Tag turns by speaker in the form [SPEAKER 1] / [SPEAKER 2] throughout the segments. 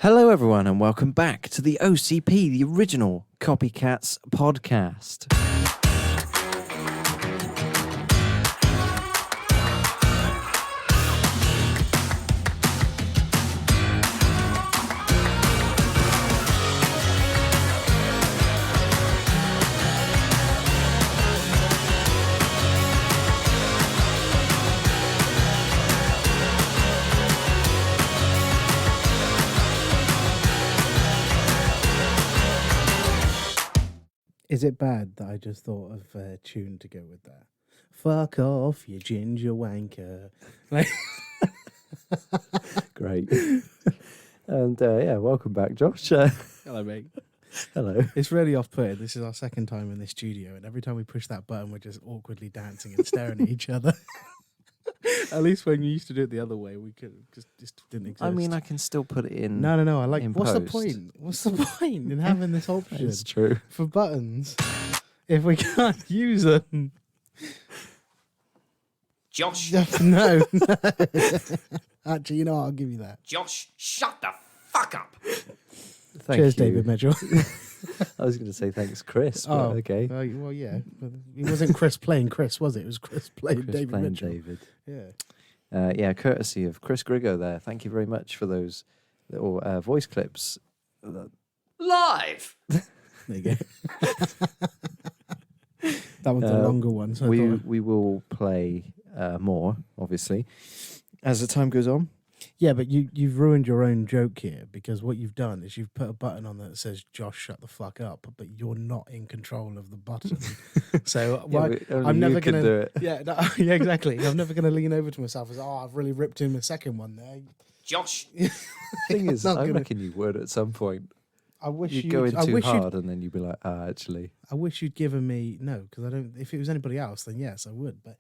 [SPEAKER 1] Hello, everyone, and welcome back to the OCP, the original Copycats podcast.
[SPEAKER 2] Is it bad that I just thought of a tune to go with that? Fuck off, you ginger wanker. Like,
[SPEAKER 1] Great. And welcome back, Josh.
[SPEAKER 2] hello, mate.
[SPEAKER 1] Hello.
[SPEAKER 2] It's really off-putting. This is our second time in the studio, and every time we push that button, we're just awkwardly dancing and staring at each other. At least when you used to do it the other way, we could just didn't exist.
[SPEAKER 1] I mean, I can still put it in.
[SPEAKER 2] No. I like.
[SPEAKER 1] in
[SPEAKER 2] What's the
[SPEAKER 1] post.
[SPEAKER 2] point? What's the point in having this option
[SPEAKER 1] It's true.
[SPEAKER 2] for buttons if we can't use them?
[SPEAKER 3] Josh,
[SPEAKER 2] No. Actually, you know what? I'll give you that.
[SPEAKER 3] Josh, shut the fuck up.
[SPEAKER 1] Thank
[SPEAKER 2] Cheers,
[SPEAKER 1] you.
[SPEAKER 2] David Mitchell.
[SPEAKER 1] I was going to say thanks, Chris. But okay.
[SPEAKER 2] Well, yeah. It wasn't Chris playing Chris, was it? It was Chris playing
[SPEAKER 1] Chris
[SPEAKER 2] David
[SPEAKER 1] playing
[SPEAKER 2] Mitchell.
[SPEAKER 1] David.
[SPEAKER 2] Yeah.
[SPEAKER 1] Courtesy of Chris Griggo there. Thank you very much for those little voice clips.
[SPEAKER 3] Live.
[SPEAKER 2] There you go. That one's a longer one. So
[SPEAKER 1] We will play more, obviously, as the time goes on.
[SPEAKER 2] yeah, but you've ruined your own joke here because what you've done is you've put a button on that says "Josh, shut the fuck up," but you're not in control of the button. So I'm never
[SPEAKER 1] can
[SPEAKER 2] gonna
[SPEAKER 1] do it.
[SPEAKER 2] Yeah, yeah, exactly. I'm never gonna lean over to myself and say, "Oh, I've really ripped in the second one there."
[SPEAKER 3] Josh,
[SPEAKER 1] Thing is,
[SPEAKER 2] Not
[SPEAKER 1] I
[SPEAKER 2] gonna-
[SPEAKER 1] reckon you would at some point.
[SPEAKER 2] I wish
[SPEAKER 1] You'd
[SPEAKER 2] you'd
[SPEAKER 1] go in
[SPEAKER 2] I
[SPEAKER 1] too
[SPEAKER 2] wish
[SPEAKER 1] hard, and then you'd be like, actually.
[SPEAKER 2] I wish you'd given me no, because I don't. If it was anybody else, then yes, I would. But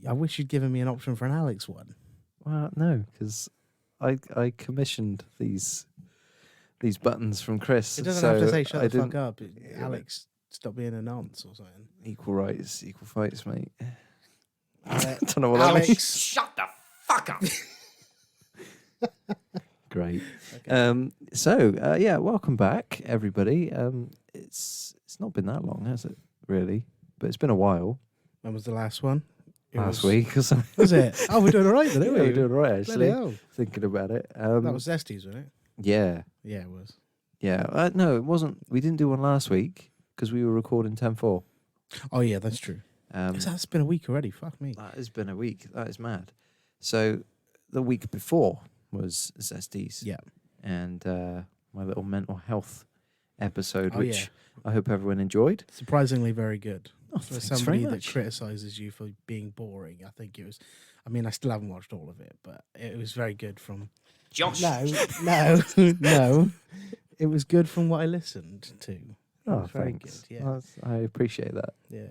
[SPEAKER 2] I wish you'd given me an option for an Alex one.
[SPEAKER 1] Well, no, because I commissioned these buttons from Chris.
[SPEAKER 2] It doesn't
[SPEAKER 1] so
[SPEAKER 2] have to say "shut
[SPEAKER 1] I
[SPEAKER 2] the fuck
[SPEAKER 1] didn't-
[SPEAKER 2] up." Alex, stop being a nonce or something.
[SPEAKER 1] Equal rights, equal fights, mate. I
[SPEAKER 2] Alex,
[SPEAKER 1] don't know what that
[SPEAKER 2] Alex.
[SPEAKER 1] means.
[SPEAKER 3] shut the fuck up.
[SPEAKER 1] Great.
[SPEAKER 2] Okay.
[SPEAKER 1] Welcome back, everybody. It's not been that long, has it? Really? But it's been a while.
[SPEAKER 2] When was the last one?
[SPEAKER 1] Last week or something.
[SPEAKER 2] Was it? Oh, we're doing all right then,
[SPEAKER 1] Yeah,
[SPEAKER 2] aren't
[SPEAKER 1] we're
[SPEAKER 2] we?
[SPEAKER 1] doing all right,
[SPEAKER 2] Bloody
[SPEAKER 1] actually.
[SPEAKER 2] hell.
[SPEAKER 1] Thinking about it.
[SPEAKER 2] That was Zesties, wasn't it?
[SPEAKER 1] Yeah.
[SPEAKER 2] Yeah, it was.
[SPEAKER 1] Yeah. No, it wasn't. We didn't do one last week because we were recording 10-4.
[SPEAKER 2] Oh yeah, that's true. That's been a week already. Fuck me.
[SPEAKER 1] That has been a week. That is mad. So the week before was Zesties.
[SPEAKER 2] Yeah.
[SPEAKER 1] And my little mental health episode,
[SPEAKER 2] Oh,
[SPEAKER 1] which
[SPEAKER 2] yeah.
[SPEAKER 1] I hope everyone enjoyed.
[SPEAKER 2] Surprisingly very good.
[SPEAKER 1] Oh,
[SPEAKER 2] For
[SPEAKER 1] thanks
[SPEAKER 2] somebody
[SPEAKER 1] very
[SPEAKER 2] that
[SPEAKER 1] much.
[SPEAKER 2] criticises you for being boring, I think it was. I mean, I still haven't watched all of it, but it was very good from.
[SPEAKER 3] Josh,
[SPEAKER 2] No. It was good from what I listened to. It
[SPEAKER 1] Oh,
[SPEAKER 2] was very
[SPEAKER 1] thanks.
[SPEAKER 2] good. Yeah,
[SPEAKER 1] I appreciate that.
[SPEAKER 2] yeah.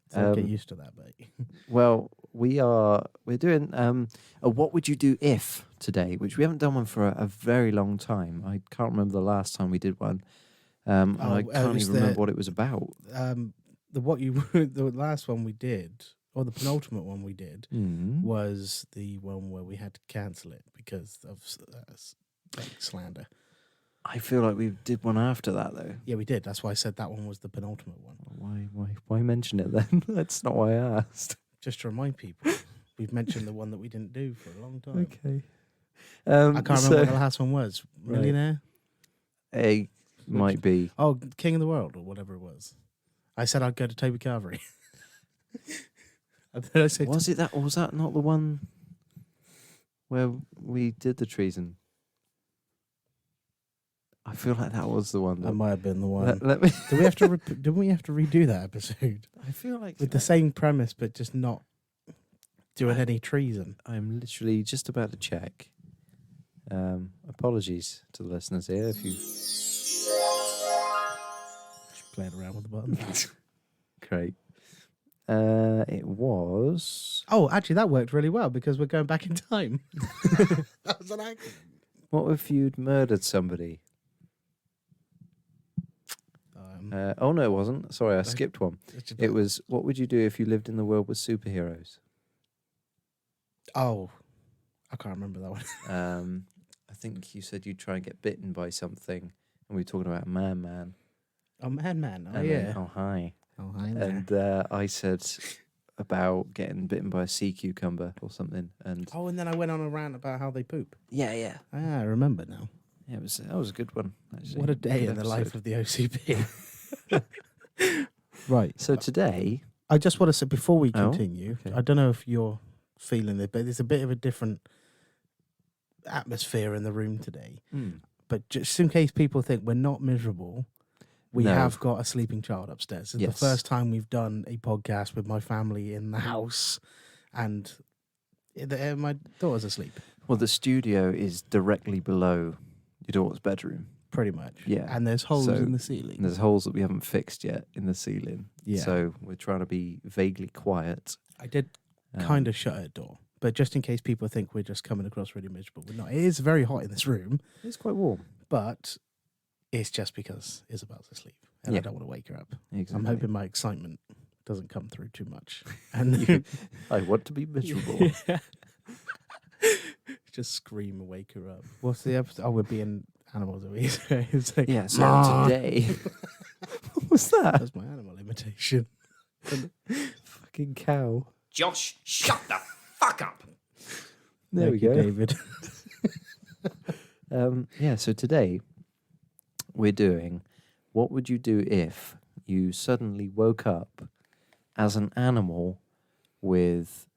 [SPEAKER 2] So get
[SPEAKER 1] Um,
[SPEAKER 2] used to that, mate.
[SPEAKER 1] Well, we're doing a What Would You Do If today, which we haven't done one for a very long time. I can't remember the last time we did one. And I
[SPEAKER 2] it
[SPEAKER 1] can't
[SPEAKER 2] was
[SPEAKER 1] even remember what it was about.
[SPEAKER 2] The last one we did, or the penultimate one we did,
[SPEAKER 1] Mm.
[SPEAKER 2] was the one where we had to cancel it because of slander.
[SPEAKER 1] I feel like we did one after that, though.
[SPEAKER 2] Yeah, we did. That's why I said that one was the penultimate one.
[SPEAKER 1] Why mention it then? That's not why I asked.
[SPEAKER 2] Just to remind people, we've mentioned the one that we didn't do for a long time.
[SPEAKER 1] Okay.
[SPEAKER 2] I can't remember what the last one was.
[SPEAKER 1] Right.
[SPEAKER 2] Millionaire?
[SPEAKER 1] A might be.
[SPEAKER 2] Oh, King of the World or whatever it was. I said I'd go to Toby Carvery. And then I said,
[SPEAKER 1] Was it that, or was that not the one where we did the treason? I feel like that was the one.
[SPEAKER 2] that might have been the one.
[SPEAKER 1] Let me.
[SPEAKER 2] Did we have to? Did we have to redo that episode
[SPEAKER 1] I feel like
[SPEAKER 2] with the same premise, but just not doing any treason?
[SPEAKER 1] I'm literally just about to check. Apologies to the listeners here if you.
[SPEAKER 2] Just playing around with the button.
[SPEAKER 1] Great. It was.
[SPEAKER 2] Oh, actually, that worked really well because we're going back in time. That was an accident.
[SPEAKER 1] What if you'd murdered somebody? Oh no, it wasn't. Sorry, I skipped one. It was. What would you do if you lived in the world with superheroes?
[SPEAKER 2] Oh, I can't remember that one.
[SPEAKER 1] I think you said you'd try and get bitten by something, and we were talking about a man.
[SPEAKER 2] Oh, man. Oh,
[SPEAKER 1] And
[SPEAKER 2] yeah.
[SPEAKER 1] then, oh, hi.
[SPEAKER 2] Oh, hi there.
[SPEAKER 1] And I said about getting bitten by a sea cucumber or something. And
[SPEAKER 2] And then I went on a rant about how they poop.
[SPEAKER 1] yeah.
[SPEAKER 2] Ah, I remember now.
[SPEAKER 1] Yeah, that was a good one, actually.
[SPEAKER 2] What a day
[SPEAKER 1] Good
[SPEAKER 2] in the life
[SPEAKER 1] episode.
[SPEAKER 2] of the OCP. Right.
[SPEAKER 1] So today,
[SPEAKER 2] I just want to say, before we
[SPEAKER 1] Oh,
[SPEAKER 2] continue,
[SPEAKER 1] okay.
[SPEAKER 2] I don't know if you're feeling it, but there's a bit of a different atmosphere in the room today. But just in case people think we're not miserable, we
[SPEAKER 1] No.
[SPEAKER 2] have got a sleeping child upstairs. It's
[SPEAKER 1] Yes.
[SPEAKER 2] the first time we've done a podcast with my family in the house, and my daughter's asleep,
[SPEAKER 1] well, the studio is directly below your daughter's bedroom.
[SPEAKER 2] pretty much.
[SPEAKER 1] Yeah.
[SPEAKER 2] And there's holes
[SPEAKER 1] So-
[SPEAKER 2] in the ceiling.
[SPEAKER 1] And there's holes that we haven't fixed yet in the ceiling.
[SPEAKER 2] Yeah.
[SPEAKER 1] So we're trying to be vaguely quiet.
[SPEAKER 2] I did kind of shut her door, but just in case people think we're just coming across really miserable, we're not. It is very hot in this room,
[SPEAKER 1] It's quite warm.
[SPEAKER 2] but it's just because Isabel's asleep and I
[SPEAKER 1] Yeah.
[SPEAKER 2] don't want to wake her up.
[SPEAKER 1] Exactly.
[SPEAKER 2] I'm hoping my excitement doesn't come through too much. And
[SPEAKER 1] I want to be miserable.
[SPEAKER 2] just scream and wake her up. What's the episode? Oh, we're being animals, are we? It's like,
[SPEAKER 1] Yeah, so
[SPEAKER 2] "Mah."
[SPEAKER 1] today... what was that?
[SPEAKER 2] That's my animal imitation.
[SPEAKER 1] Fucking cow.
[SPEAKER 3] Josh, shut the fuck up.
[SPEAKER 1] There
[SPEAKER 2] Thank
[SPEAKER 1] we
[SPEAKER 2] you,
[SPEAKER 1] go.
[SPEAKER 2] David.
[SPEAKER 1] Yeah, so today we're doing what would you do if you suddenly woke up as an animal with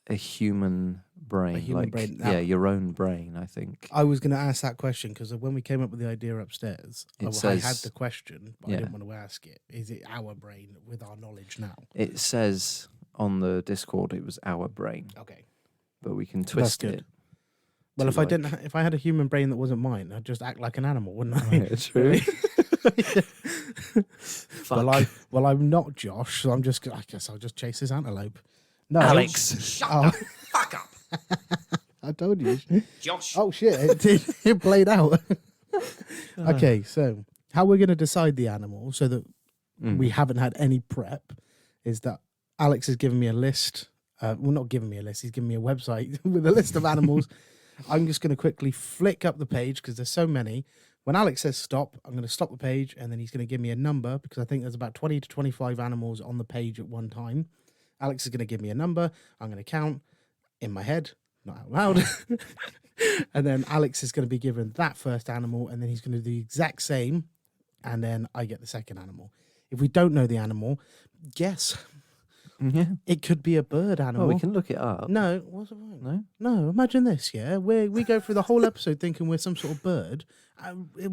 [SPEAKER 1] a human brain?
[SPEAKER 2] A human
[SPEAKER 1] like,
[SPEAKER 2] brain.
[SPEAKER 1] Yeah, your own brain, I think.
[SPEAKER 2] I was going to ask that question because when we came up with the idea upstairs,
[SPEAKER 1] It
[SPEAKER 2] I
[SPEAKER 1] says-
[SPEAKER 2] had the question, but I
[SPEAKER 1] yeah.
[SPEAKER 2] didn't want to ask it. Is it our brain with our knowledge now?
[SPEAKER 1] It says on the Discord it was our brain,
[SPEAKER 2] Okay.
[SPEAKER 1] but we can twist
[SPEAKER 2] good.
[SPEAKER 1] it.
[SPEAKER 2] Well,
[SPEAKER 1] to
[SPEAKER 2] if I
[SPEAKER 1] like-
[SPEAKER 2] didn't, if I had a human brain that wasn't mine, I'd just act like an animal, wouldn't I?
[SPEAKER 1] Yeah, true.
[SPEAKER 2] Well, I'm not Josh, so I guess I'll just chase this antelope. No,
[SPEAKER 1] Alex.
[SPEAKER 3] Shut
[SPEAKER 2] Oh.
[SPEAKER 3] the fuck up.
[SPEAKER 2] I told you.
[SPEAKER 3] Josh.
[SPEAKER 2] Oh shit! It played out. Okay, so how we're going to decide the animal so that we haven't had any prep is that Alex has given me a list. Well, not given me a list. He's given me a website with a list of animals. I'm just going to quickly flick up the page because there's so many. When Alex says stop, I'm going to stop the page and then he's going to give me a number because I think there's about 20 to 25 animals on the page at one time. Alex is going to give me a number. I'm going to count in my head, not out loud. And then Alex is going to be given that first animal and then he's going to do the exact same. And then I get the second animal. If we don't know the animal, guess.
[SPEAKER 1] Yeah.
[SPEAKER 2] It could be a bird animal.
[SPEAKER 1] Oh, we can look it up.
[SPEAKER 2] No, what's the point?
[SPEAKER 1] No?
[SPEAKER 2] No, imagine this, yeah? We go through the whole episode thinking we're some sort of bird,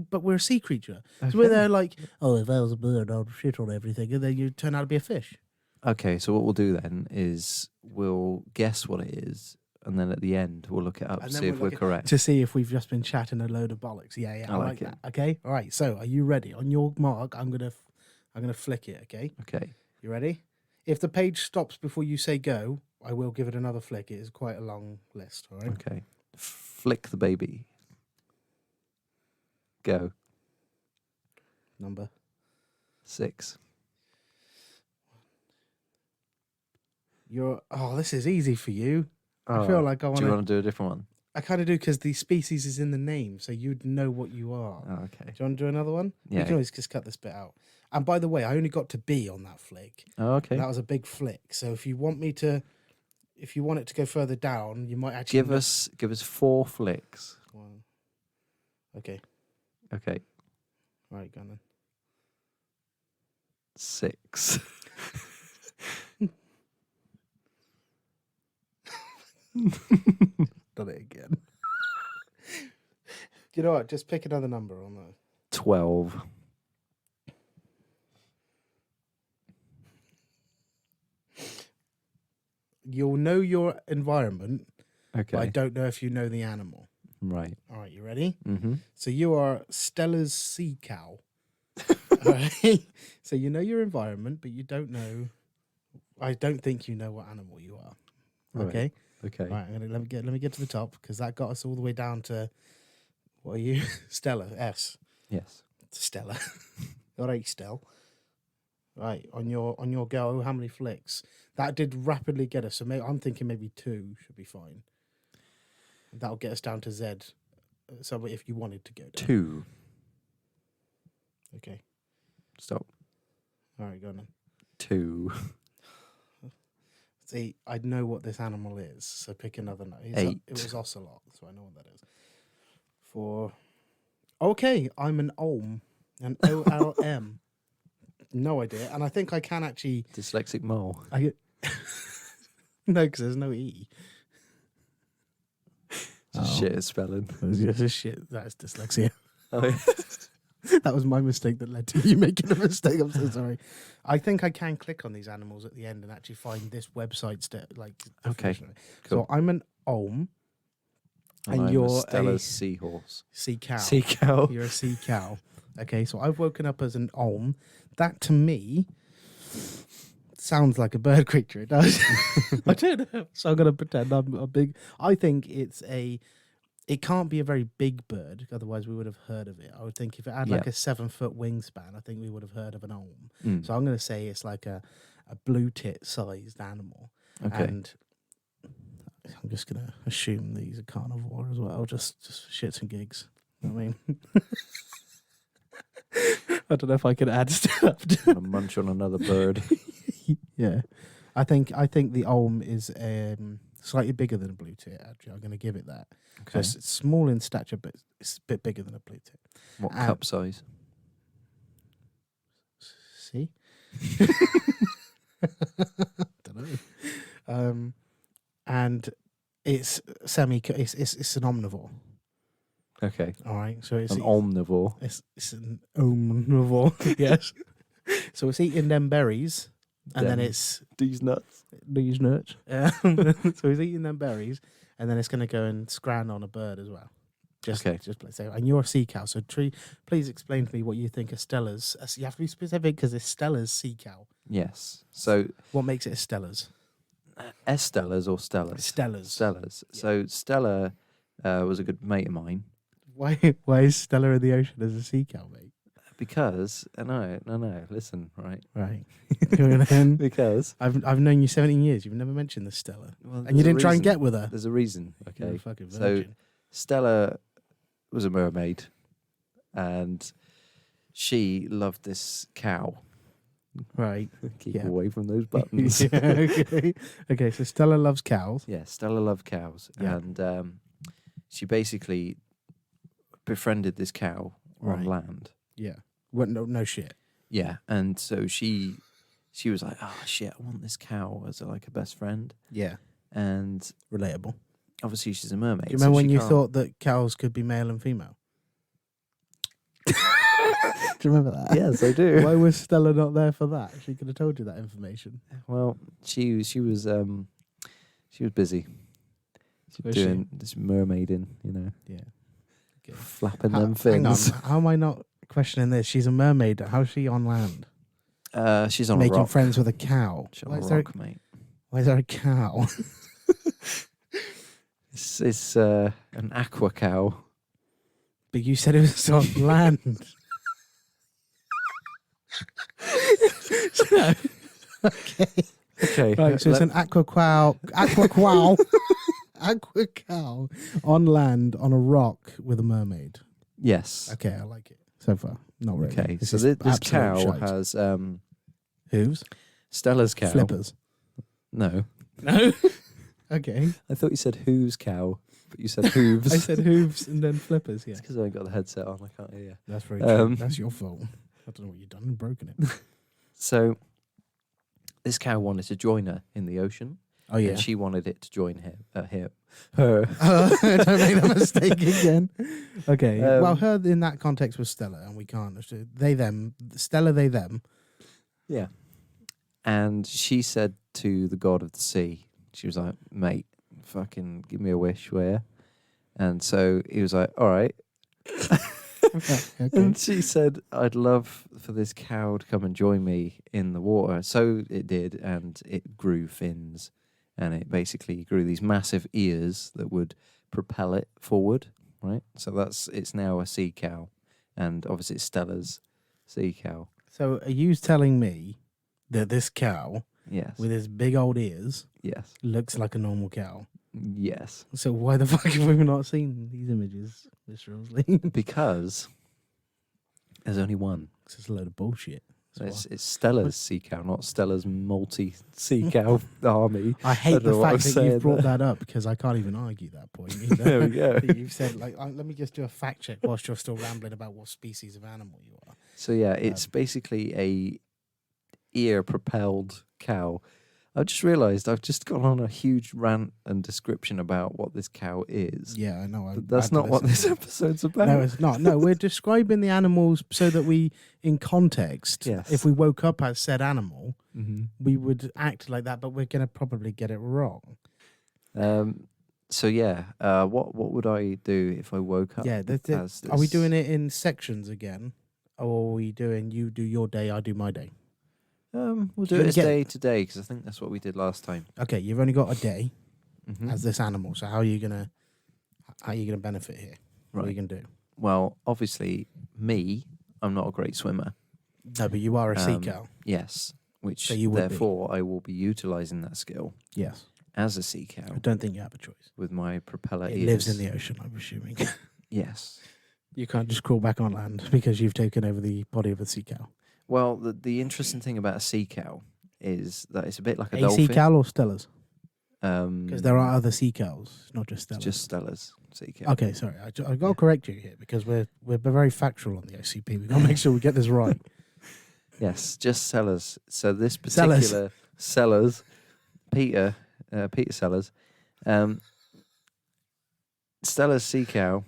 [SPEAKER 2] but we're a sea creature. So we're there like, oh, if I was a bird, I'd shit on everything. And then you turn out to be a fish.
[SPEAKER 1] Okay, so what we'll do then is we'll guess what it is, and then at the end we'll look it up
[SPEAKER 2] And
[SPEAKER 1] to
[SPEAKER 2] then
[SPEAKER 1] see if
[SPEAKER 2] we'll
[SPEAKER 1] we're
[SPEAKER 2] look at-
[SPEAKER 1] correct.
[SPEAKER 2] To see if we've just been chatting a load of bollocks. Yeah, I like
[SPEAKER 1] it.
[SPEAKER 2] that. Okay, all right. So are you ready? On your mark, I'm gonna flick it. Okay,
[SPEAKER 1] Okay.
[SPEAKER 2] you ready? If the page stops before you say go, I will give it another flick. It is quite a long list. All right.
[SPEAKER 1] Okay. Flick the baby. Go.
[SPEAKER 2] Number
[SPEAKER 1] 6.
[SPEAKER 2] this is easy for you. I feel like I
[SPEAKER 1] Do you
[SPEAKER 2] want
[SPEAKER 1] want to do a different one?
[SPEAKER 2] I kind of do because the species is in the name, so you'd know what you are.
[SPEAKER 1] Oh, okay.
[SPEAKER 2] Do you want to do another one?
[SPEAKER 1] Yeah.
[SPEAKER 2] You can always just cut this bit out. And by the way, I only got to B on that flick.
[SPEAKER 1] Oh, okay.
[SPEAKER 2] That was a big flick. So if you want it to go further down, you might actually
[SPEAKER 1] Give us 4 flicks.
[SPEAKER 2] One. Okay.
[SPEAKER 1] Okay.
[SPEAKER 2] All right, go on then.
[SPEAKER 1] 6.
[SPEAKER 2] Done it again. You know what? Just pick another number on that.
[SPEAKER 1] 12.
[SPEAKER 2] You'll know your environment,
[SPEAKER 1] Okay.
[SPEAKER 2] but I don't know if you know the animal.
[SPEAKER 1] Right.
[SPEAKER 2] All right, you ready?
[SPEAKER 1] Mm-hmm.
[SPEAKER 2] So you are Stella's sea cow. All right. So you know your environment, but you don't know. I don't think you know what animal you are.
[SPEAKER 1] Right.
[SPEAKER 2] Okay.
[SPEAKER 1] Okay.
[SPEAKER 2] All right. Let me get to the top because that got us all the way down to what are you? Stella S.
[SPEAKER 1] Yes.
[SPEAKER 2] Stella. All right, Stell. Right on your go. How many flicks? That did rapidly get us. So I'm thinking maybe 2 should be fine. That'll get us down to Z. So if you wanted to go down.
[SPEAKER 1] 2.
[SPEAKER 2] Okay.
[SPEAKER 1] Stop.
[SPEAKER 2] All right, go on then.
[SPEAKER 1] 2.
[SPEAKER 2] See, I know what this animal is, so pick another note.
[SPEAKER 1] 8.
[SPEAKER 2] It was ocelot, so I know what that is. 4. Okay, I'm an olm. An OLM. No idea. And I think I can actually...
[SPEAKER 1] Dyslexic mole.
[SPEAKER 2] No, because there's no E.
[SPEAKER 1] Shit at spelling.
[SPEAKER 2] Shit, that is dyslexia.
[SPEAKER 1] Oh, yeah.
[SPEAKER 2] That was my mistake that led to you making a mistake. I'm so sorry. I think I can click on these animals at the end and actually find this website's
[SPEAKER 1] Okay,
[SPEAKER 2] definition.
[SPEAKER 1] cool.
[SPEAKER 2] So I'm an olm, and
[SPEAKER 1] I'm
[SPEAKER 2] you're
[SPEAKER 1] Stella's
[SPEAKER 2] a
[SPEAKER 1] seahorse.
[SPEAKER 2] sea cow.
[SPEAKER 1] Sea cow.
[SPEAKER 2] You're a sea cow. Okay, so I've woken up as an olm. That to me sounds like a bird creature. It does. I don't know. So I'm going to pretend I'm a big... I think it can't be a very big bird, otherwise we would have heard of it. I would think if it had like a 7-foot wingspan, I think we would have heard of an olm. So I'm going to say it's like a blue tit sized animal.
[SPEAKER 1] Okay.
[SPEAKER 2] And I'm just going to assume these are carnivore as well, just shits and gigs. You know what I mean? I don't know if I could add stuff.
[SPEAKER 1] Gonna munch on another bird.
[SPEAKER 2] Yeah. I think the olm is slightly bigger than a blue tit, actually. I'm going to give it that.
[SPEAKER 1] Okay.
[SPEAKER 2] So it's small in stature, but it's a bit bigger than a blue tit.
[SPEAKER 1] What cup size?
[SPEAKER 2] See? Don't know. And it's it's an omnivore.
[SPEAKER 1] Okay.
[SPEAKER 2] All right. So it's
[SPEAKER 1] An omnivore.
[SPEAKER 2] It's an omnivore. Yes. So it's eating them berries, and then it's
[SPEAKER 1] these nuts.
[SPEAKER 2] these nuts. So he's eating them berries, and then it's going to go and scran on a bird as well. Just so. And you're a sea cow, so please explain to me what you think of Stella's. You have to be specific because it's Stella's sea cow.
[SPEAKER 1] Yes. So
[SPEAKER 2] What makes it a Stella's?
[SPEAKER 1] Stellas or Stellas?
[SPEAKER 2] Stellas.
[SPEAKER 1] Stellas.
[SPEAKER 2] Yeah.
[SPEAKER 1] So Stella was a good mate of mine.
[SPEAKER 2] Why is Stella in the ocean as a sea cow, mate?
[SPEAKER 1] Because no. Listen, right?
[SPEAKER 2] Right. Going ahead.
[SPEAKER 1] Because
[SPEAKER 2] I've known you 17 years. You've never mentioned this Stella,
[SPEAKER 1] well,
[SPEAKER 2] and you
[SPEAKER 1] there's a
[SPEAKER 2] didn't try and
[SPEAKER 1] reason.
[SPEAKER 2] get with her.
[SPEAKER 1] There's a reason.
[SPEAKER 2] You're
[SPEAKER 1] Okay.
[SPEAKER 2] a fucking
[SPEAKER 1] So
[SPEAKER 2] virgin.
[SPEAKER 1] Stella was a mermaid, and she loved this cow.
[SPEAKER 2] Right.
[SPEAKER 1] Keep
[SPEAKER 2] Yeah.
[SPEAKER 1] away from those buttons.
[SPEAKER 2] Yeah, okay. Okay. So Stella loves cows.
[SPEAKER 1] Yeah, Stella loved cows,
[SPEAKER 2] Yeah.
[SPEAKER 1] and she basically befriended this cow
[SPEAKER 2] Right.
[SPEAKER 1] on land.
[SPEAKER 2] Yeah. What? No shit.
[SPEAKER 1] Yeah, and so she was like, "Oh shit, I want this cow as like a best friend."
[SPEAKER 2] Yeah.
[SPEAKER 1] And
[SPEAKER 2] Relatable.
[SPEAKER 1] obviously, she's a mermaid.
[SPEAKER 2] Do you
[SPEAKER 1] so
[SPEAKER 2] remember when
[SPEAKER 1] she
[SPEAKER 2] you
[SPEAKER 1] can't-
[SPEAKER 2] thought that cows could be male and female? Do you remember that?
[SPEAKER 1] Yes, I do.
[SPEAKER 2] Why was Stella not there for that? She could have told you that information.
[SPEAKER 1] Well, she was busy.
[SPEAKER 2] Was
[SPEAKER 1] Doing this mermaiding, you know,
[SPEAKER 2] Yeah. Okay.
[SPEAKER 1] flapping them
[SPEAKER 2] Hang on.
[SPEAKER 1] fins.
[SPEAKER 2] How am I not questioning this? She's a mermaid. How's she on land?
[SPEAKER 1] She's on
[SPEAKER 2] Making
[SPEAKER 1] a rock.
[SPEAKER 2] friends with a cow.
[SPEAKER 1] She's on
[SPEAKER 2] Why
[SPEAKER 1] a
[SPEAKER 2] is there-
[SPEAKER 1] rock, mate.
[SPEAKER 2] Why is there a cow?
[SPEAKER 1] It's an aqua cow.
[SPEAKER 2] But you said it was on land. Okay.
[SPEAKER 1] Okay,
[SPEAKER 2] Right, so it's an aqua cow on land on a rock with a mermaid.
[SPEAKER 1] yes.
[SPEAKER 2] Okay, I like it so far. Not really.
[SPEAKER 1] Okay,
[SPEAKER 2] This
[SPEAKER 1] so
[SPEAKER 2] is
[SPEAKER 1] this
[SPEAKER 2] absolute
[SPEAKER 1] cow
[SPEAKER 2] shite.
[SPEAKER 1] has
[SPEAKER 2] Hooves?
[SPEAKER 1] Stella's cow.
[SPEAKER 2] Flippers.
[SPEAKER 1] No,
[SPEAKER 2] No. Okay.
[SPEAKER 1] I thought you said who's cow, but you said hooves.
[SPEAKER 2] I said hooves and then flippers, yeah.
[SPEAKER 1] It's because I ain't got the headset on. I can't hear you.
[SPEAKER 2] That's very true.
[SPEAKER 1] Um,
[SPEAKER 2] That's your fault. I don't know what you've done and broken it.
[SPEAKER 1] So this cow wanted to join her in the ocean,
[SPEAKER 2] Oh, yeah.
[SPEAKER 1] and she wanted it to join her.
[SPEAKER 2] Don't make that mistake again. Okay. Well, her in that context was Stella, and we can't. They, them. Stella, they, them.
[SPEAKER 1] Yeah. And she said to the god of the sea, she was like, "Mate, fucking give me a wish, will ya?" And so he was like, "All right."
[SPEAKER 2] Okay.
[SPEAKER 1] And she said, "I'd love for this cow to come and join me in the water." So it did, and it grew fins, and it basically grew these massive ears that would propel it forward, right? So it's now a sea cow, and obviously it's Stella's sea cow.
[SPEAKER 2] So are you telling me that this cow
[SPEAKER 1] Yes.
[SPEAKER 2] with his big old ears
[SPEAKER 1] Yes.
[SPEAKER 2] looks like a normal cow?
[SPEAKER 1] Yes.
[SPEAKER 2] So why the fuck have we not seen these images, Mr. Owsley?
[SPEAKER 1] Because there's only one.
[SPEAKER 2] This is a load of bullshit.
[SPEAKER 1] It's Stella's sea cow, not Stella's multi-sea cow army.
[SPEAKER 2] I hate
[SPEAKER 1] don't
[SPEAKER 2] the
[SPEAKER 1] know what I'm
[SPEAKER 2] fact that
[SPEAKER 1] saying
[SPEAKER 2] you've brought
[SPEAKER 1] there.
[SPEAKER 2] that up because I can't even argue that point either.
[SPEAKER 1] There we go.
[SPEAKER 2] You've said, like, let me just do a fact check whilst you're still rambling about what species of animal you are.
[SPEAKER 1] So yeah, it's basically a ear-propelled cow. I just realised I've just gone on a huge rant and description about what this cow is.
[SPEAKER 2] Yeah, I know.
[SPEAKER 1] But that's not what this episode's about.
[SPEAKER 2] No, it's not. No, we're describing the animals so that we, in context,
[SPEAKER 1] Yes.
[SPEAKER 2] if we woke up as said animal,
[SPEAKER 1] Mm-hmm.
[SPEAKER 2] we would act like that, but we're going to probably get it wrong.
[SPEAKER 1] So yeah, what would I do if I woke up?
[SPEAKER 2] Yeah,
[SPEAKER 1] as
[SPEAKER 2] are we
[SPEAKER 1] this-
[SPEAKER 2] doing it in sections again? Or are we doing you do your day, I do my day?
[SPEAKER 1] We'll
[SPEAKER 2] You're
[SPEAKER 1] do
[SPEAKER 2] gonna
[SPEAKER 1] it as
[SPEAKER 2] get-
[SPEAKER 1] day to day because I think that's what we did last time.
[SPEAKER 2] Okay, you've only got a day
[SPEAKER 1] Mm-hmm.
[SPEAKER 2] as this animal, so how are you gonna benefit here? What are you
[SPEAKER 1] Right.
[SPEAKER 2] gonna do?
[SPEAKER 1] Well, obviously, I'm not a great swimmer.
[SPEAKER 2] No, but you are a sea
[SPEAKER 1] Um,
[SPEAKER 2] cow.
[SPEAKER 1] Yes, which
[SPEAKER 2] So you would be.
[SPEAKER 1] therefore I will be utilising that skill
[SPEAKER 2] Yes.
[SPEAKER 1] as a sea cow
[SPEAKER 2] I don't think you have a choice.
[SPEAKER 1] with my propeller
[SPEAKER 2] It
[SPEAKER 1] ears.
[SPEAKER 2] lives in the ocean, I'm assuming.
[SPEAKER 1] Yes.
[SPEAKER 2] You can't just crawl back on land because you've taken over the body of a sea cow.
[SPEAKER 1] Well, the interesting thing about a sea cow is that it's a bit like a
[SPEAKER 2] A
[SPEAKER 1] dolphin.
[SPEAKER 2] sea cow or Stella's?
[SPEAKER 1] Because
[SPEAKER 2] Because there are other sea cows, not just Stella's.
[SPEAKER 1] just Stella's sea cow.
[SPEAKER 2] Okay, sorry. I got to correct you here because we're very factual on the OCP. We've got to make sure we get this right.
[SPEAKER 1] Yes, just Sellers. So this
[SPEAKER 2] Sellers.
[SPEAKER 1] particular Sellers, Peter Sellers, Stella's sea cow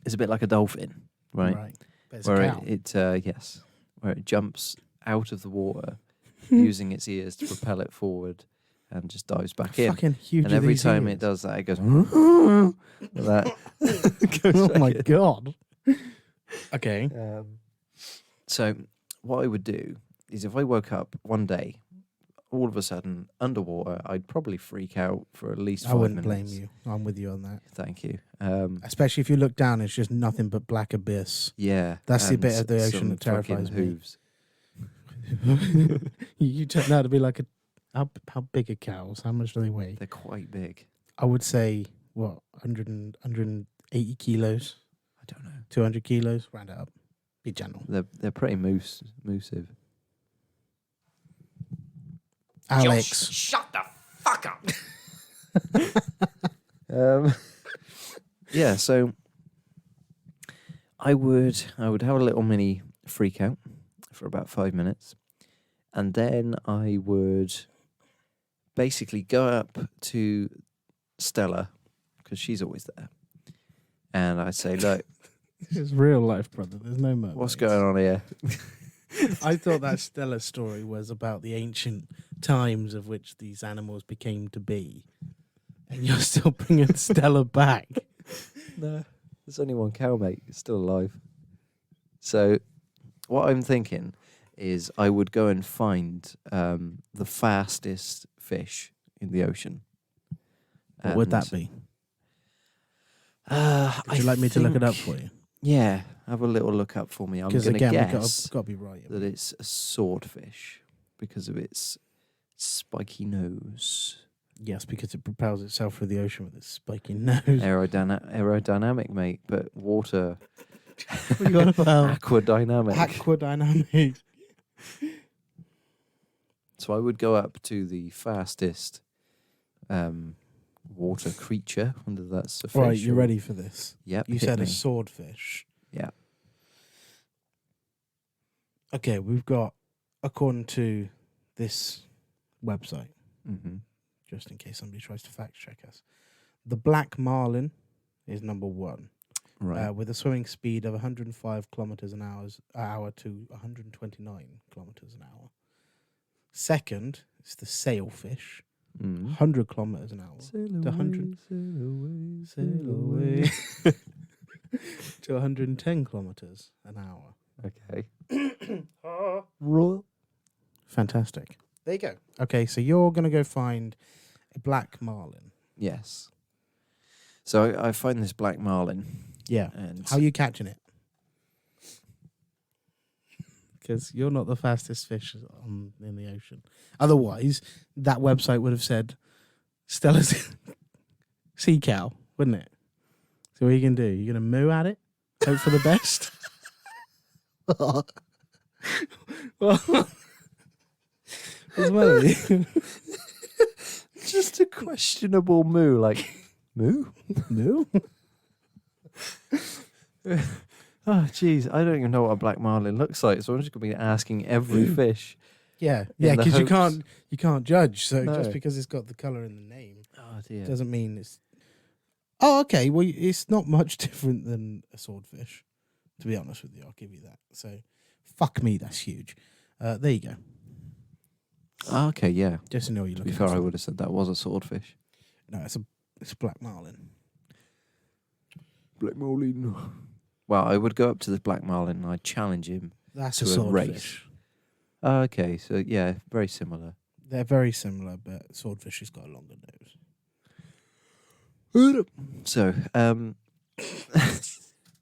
[SPEAKER 1] is a bit like a dolphin, right?
[SPEAKER 2] But it's a
[SPEAKER 1] Where
[SPEAKER 2] cow.
[SPEAKER 1] yes, where it jumps out of the water using its ears to propel it forward and just dives back in.
[SPEAKER 2] Fucking huge.
[SPEAKER 1] And
[SPEAKER 2] are
[SPEAKER 1] every
[SPEAKER 2] these
[SPEAKER 1] time
[SPEAKER 2] ears?
[SPEAKER 1] it does that, it goes like that. Goes
[SPEAKER 2] Oh
[SPEAKER 1] back
[SPEAKER 2] my
[SPEAKER 1] in.
[SPEAKER 2] god. Okay.
[SPEAKER 1] So what I would do is if I woke up one day, all of a sudden underwater, I'd probably freak out for at least 5
[SPEAKER 2] I wouldn't
[SPEAKER 1] minutes.
[SPEAKER 2] blame you. I'm with you on that.
[SPEAKER 1] Thank you.
[SPEAKER 2] Especially if you look down, it's just nothing but black abyss.
[SPEAKER 1] Yeah,
[SPEAKER 2] That's the
[SPEAKER 1] and
[SPEAKER 2] bit of the ocean
[SPEAKER 1] some
[SPEAKER 2] that terrifies
[SPEAKER 1] fucking
[SPEAKER 2] me.
[SPEAKER 1] hooves.
[SPEAKER 2] You turn out to be like how big are cows? How much do they weigh?
[SPEAKER 1] They're quite big.
[SPEAKER 2] I would say, what, 180 kilos,
[SPEAKER 1] I don't know.
[SPEAKER 2] 200 kilos? Round it up. Be gentle.
[SPEAKER 1] They're pretty moosive.
[SPEAKER 2] Alex.
[SPEAKER 3] Just shut the fuck up.
[SPEAKER 1] Yeah, so I would have a little mini freak out for about 5 minutes, and then I would basically go up to Stella because she's always there, and I'd say, "Look,
[SPEAKER 2] This is real life, brother. There's no mermaids.
[SPEAKER 1] what's going on here?"
[SPEAKER 2] I thought that Stella story was about the ancient times of which these animals became to be. And you're still bringing Stella back.
[SPEAKER 1] No, there's only one cow, mate. It's still alive. So, what I'm thinking is I would go and find the fastest fish in the ocean.
[SPEAKER 2] What would that
[SPEAKER 1] And,
[SPEAKER 2] be? Would you like me to look it up for you?
[SPEAKER 1] Yeah, have a little look up for me. I'm
[SPEAKER 2] Because
[SPEAKER 1] going to
[SPEAKER 2] again,
[SPEAKER 1] guess
[SPEAKER 2] we've got to be right.
[SPEAKER 1] that it's a swordfish because of its spiky nose.
[SPEAKER 2] Yes, because it propels itself through the ocean with its spiky nose.
[SPEAKER 1] Aerodynamic, mate, but water
[SPEAKER 2] What you on about?
[SPEAKER 1] aquadynamic.
[SPEAKER 2] Aquadynamic.
[SPEAKER 1] So I would go up to the fastest water creature, whether that's a fish.
[SPEAKER 2] Right, you
[SPEAKER 1] or-
[SPEAKER 2] ready for this?
[SPEAKER 1] Yep.
[SPEAKER 2] You
[SPEAKER 1] hit
[SPEAKER 2] said
[SPEAKER 1] me.
[SPEAKER 2] a swordfish.
[SPEAKER 1] Yeah.
[SPEAKER 2] Okay, we've got, according to this website,
[SPEAKER 1] Mm-hmm.
[SPEAKER 2] just in case somebody tries to fact check us, the black marlin is number one,
[SPEAKER 1] Right.
[SPEAKER 2] with a swimming speed of 105 kilometers an hour to 129 kilometers an hour. Second is the sailfish, 100 kilometers an hour
[SPEAKER 1] Sail
[SPEAKER 2] to 100.
[SPEAKER 1] sail away.
[SPEAKER 2] To 110 kilometers an hour.
[SPEAKER 1] Okay.
[SPEAKER 2] Fantastic. There you go. Okay, so you're going to go find a black marlin.
[SPEAKER 1] Yes. So I find this black marlin,
[SPEAKER 2] Yeah.
[SPEAKER 1] and
[SPEAKER 2] How are you catching it? Because you're not the fastest fish in the ocean. Otherwise, that website would have said Stella's sea cow, wouldn't it? So what are you going to do? You're going to moo at it? Hope for the best? What's the matter with you?
[SPEAKER 1] Just a questionable moo, like moo?
[SPEAKER 2] Moo?
[SPEAKER 1] Oh, jeez, I don't even know what a black marlin looks like, so I'm just going to be asking every fish.
[SPEAKER 2] Yeah,
[SPEAKER 1] In the
[SPEAKER 2] because you
[SPEAKER 1] hopes-
[SPEAKER 2] can't judge. So
[SPEAKER 1] No.
[SPEAKER 2] just because it's got the colour in the name
[SPEAKER 1] Oh dear.
[SPEAKER 2] doesn't mean it's. Oh, okay. Well, it's not much different than a swordfish, to be honest with you. I'll give you that. So, fuck me, that's huge. There you go.
[SPEAKER 1] Oh, okay, yeah.
[SPEAKER 2] Just to know what you're
[SPEAKER 1] To be
[SPEAKER 2] looking
[SPEAKER 1] fair, I
[SPEAKER 2] at.
[SPEAKER 1] would have said that was a swordfish.
[SPEAKER 2] No, it's a black marlin.
[SPEAKER 1] Black marlin. Well, I would go up to this black marlin and I'd challenge him.
[SPEAKER 2] That's
[SPEAKER 1] To
[SPEAKER 2] a
[SPEAKER 1] a
[SPEAKER 2] swordfish.
[SPEAKER 1] race. Oh, okay, so yeah, very similar.
[SPEAKER 2] They're very similar, but swordfish has got a longer nose.
[SPEAKER 1] So,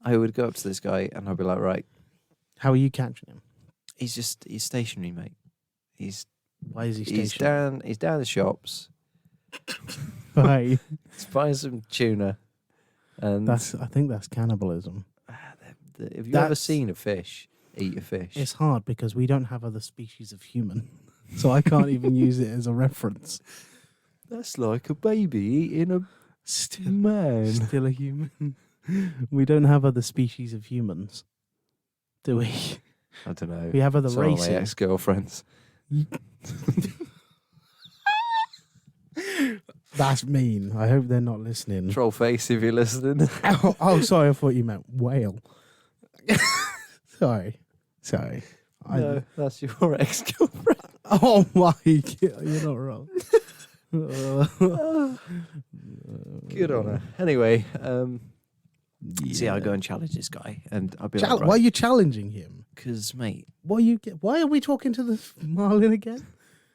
[SPEAKER 1] I would go up to this guy and I'd be like, right,
[SPEAKER 2] How are you catching him?
[SPEAKER 1] he's stationary, mate.
[SPEAKER 2] Why is he
[SPEAKER 1] He's
[SPEAKER 2] stationary?
[SPEAKER 1] he's down the shops.
[SPEAKER 2] Why?
[SPEAKER 1] He's buying some tuna. And
[SPEAKER 2] I think that's cannibalism.
[SPEAKER 1] have you ever
[SPEAKER 2] that's-
[SPEAKER 1] seen a fish eat a fish?
[SPEAKER 2] It's hard because we don't have other species of human, so I can't even use it as a reference.
[SPEAKER 1] That's like a baby eating a
[SPEAKER 2] Still,
[SPEAKER 1] man.
[SPEAKER 2] still a human. We don't have other species of humans, do we?
[SPEAKER 1] I don't know.
[SPEAKER 2] We have other
[SPEAKER 1] Some of my
[SPEAKER 2] races.
[SPEAKER 1] ex-girlfriends.
[SPEAKER 2] That's mean. I hope they're not listening.
[SPEAKER 1] Troll face if you're listening.
[SPEAKER 2] Oh, sorry. I thought you meant whale. Sorry.
[SPEAKER 1] No, that's your ex-girlfriend.
[SPEAKER 2] Oh my God, you're not wrong.
[SPEAKER 1] Good on her. Anyway, see,
[SPEAKER 2] Yeah.
[SPEAKER 1] I go and challenge this guy, and I'll be like,
[SPEAKER 2] Why are you challenging him?
[SPEAKER 1] because mate,
[SPEAKER 2] Why are we talking to the marlin again?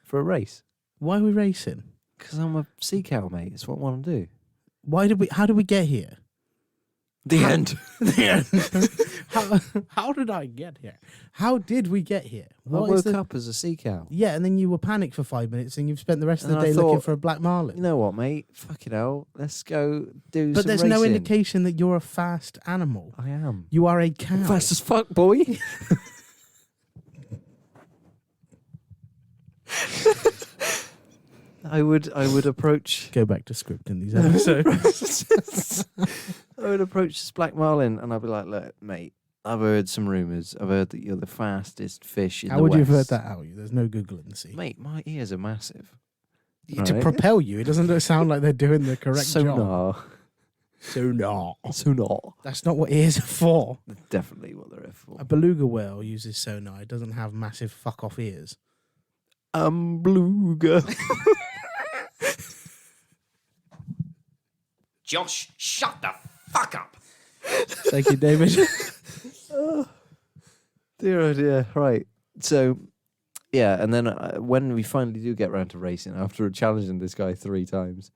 [SPEAKER 1] for a race,
[SPEAKER 2] Why are we racing?
[SPEAKER 1] because I'm a sea cow, mate. It's what I want to do.
[SPEAKER 2] How did we get here?
[SPEAKER 1] The end.
[SPEAKER 2] How did I get here? How did we get here?
[SPEAKER 1] I
[SPEAKER 2] What is
[SPEAKER 1] woke up as a sea cow.
[SPEAKER 2] Yeah, and then you were panicked for 5 minutes and you've spent the rest of
[SPEAKER 1] And
[SPEAKER 2] the
[SPEAKER 1] I
[SPEAKER 2] day looking
[SPEAKER 1] thought,
[SPEAKER 2] for a black
[SPEAKER 1] You
[SPEAKER 2] marlin.
[SPEAKER 1] know what, mate? Fuck it out. Let's go do
[SPEAKER 2] But
[SPEAKER 1] some
[SPEAKER 2] there's no
[SPEAKER 1] racing.
[SPEAKER 2] indication that you're a fast animal.
[SPEAKER 1] I am.
[SPEAKER 2] You are a cow.
[SPEAKER 1] Fast as fuck, boy. I would approach
[SPEAKER 2] Go back to scripting these episodes.
[SPEAKER 1] I would approach this black marlin and I'd be like, look, mate, I've heard some rumours. I've heard that you're the fastest fish in
[SPEAKER 2] How
[SPEAKER 1] the
[SPEAKER 2] would you have heard
[SPEAKER 1] West.
[SPEAKER 2] that out? There's no Google in the sea.
[SPEAKER 1] Mate, my ears are massive.
[SPEAKER 2] To
[SPEAKER 1] right.
[SPEAKER 2] propel you, it doesn't sound like they're doing the correct job.
[SPEAKER 1] Sonar.
[SPEAKER 2] Sonar.
[SPEAKER 1] Sonar.
[SPEAKER 2] That's not what ears are for.
[SPEAKER 1] That's definitely what they're for.
[SPEAKER 2] A beluga whale uses sonar. It doesn't have massive fuck off ears.
[SPEAKER 1] Beluga.
[SPEAKER 3] Josh, shut the fuck up.
[SPEAKER 2] Thank you, David.
[SPEAKER 1] Dear oh dear. Right. So, yeah, and then when we finally do get round to racing, after challenging this guy 3 times,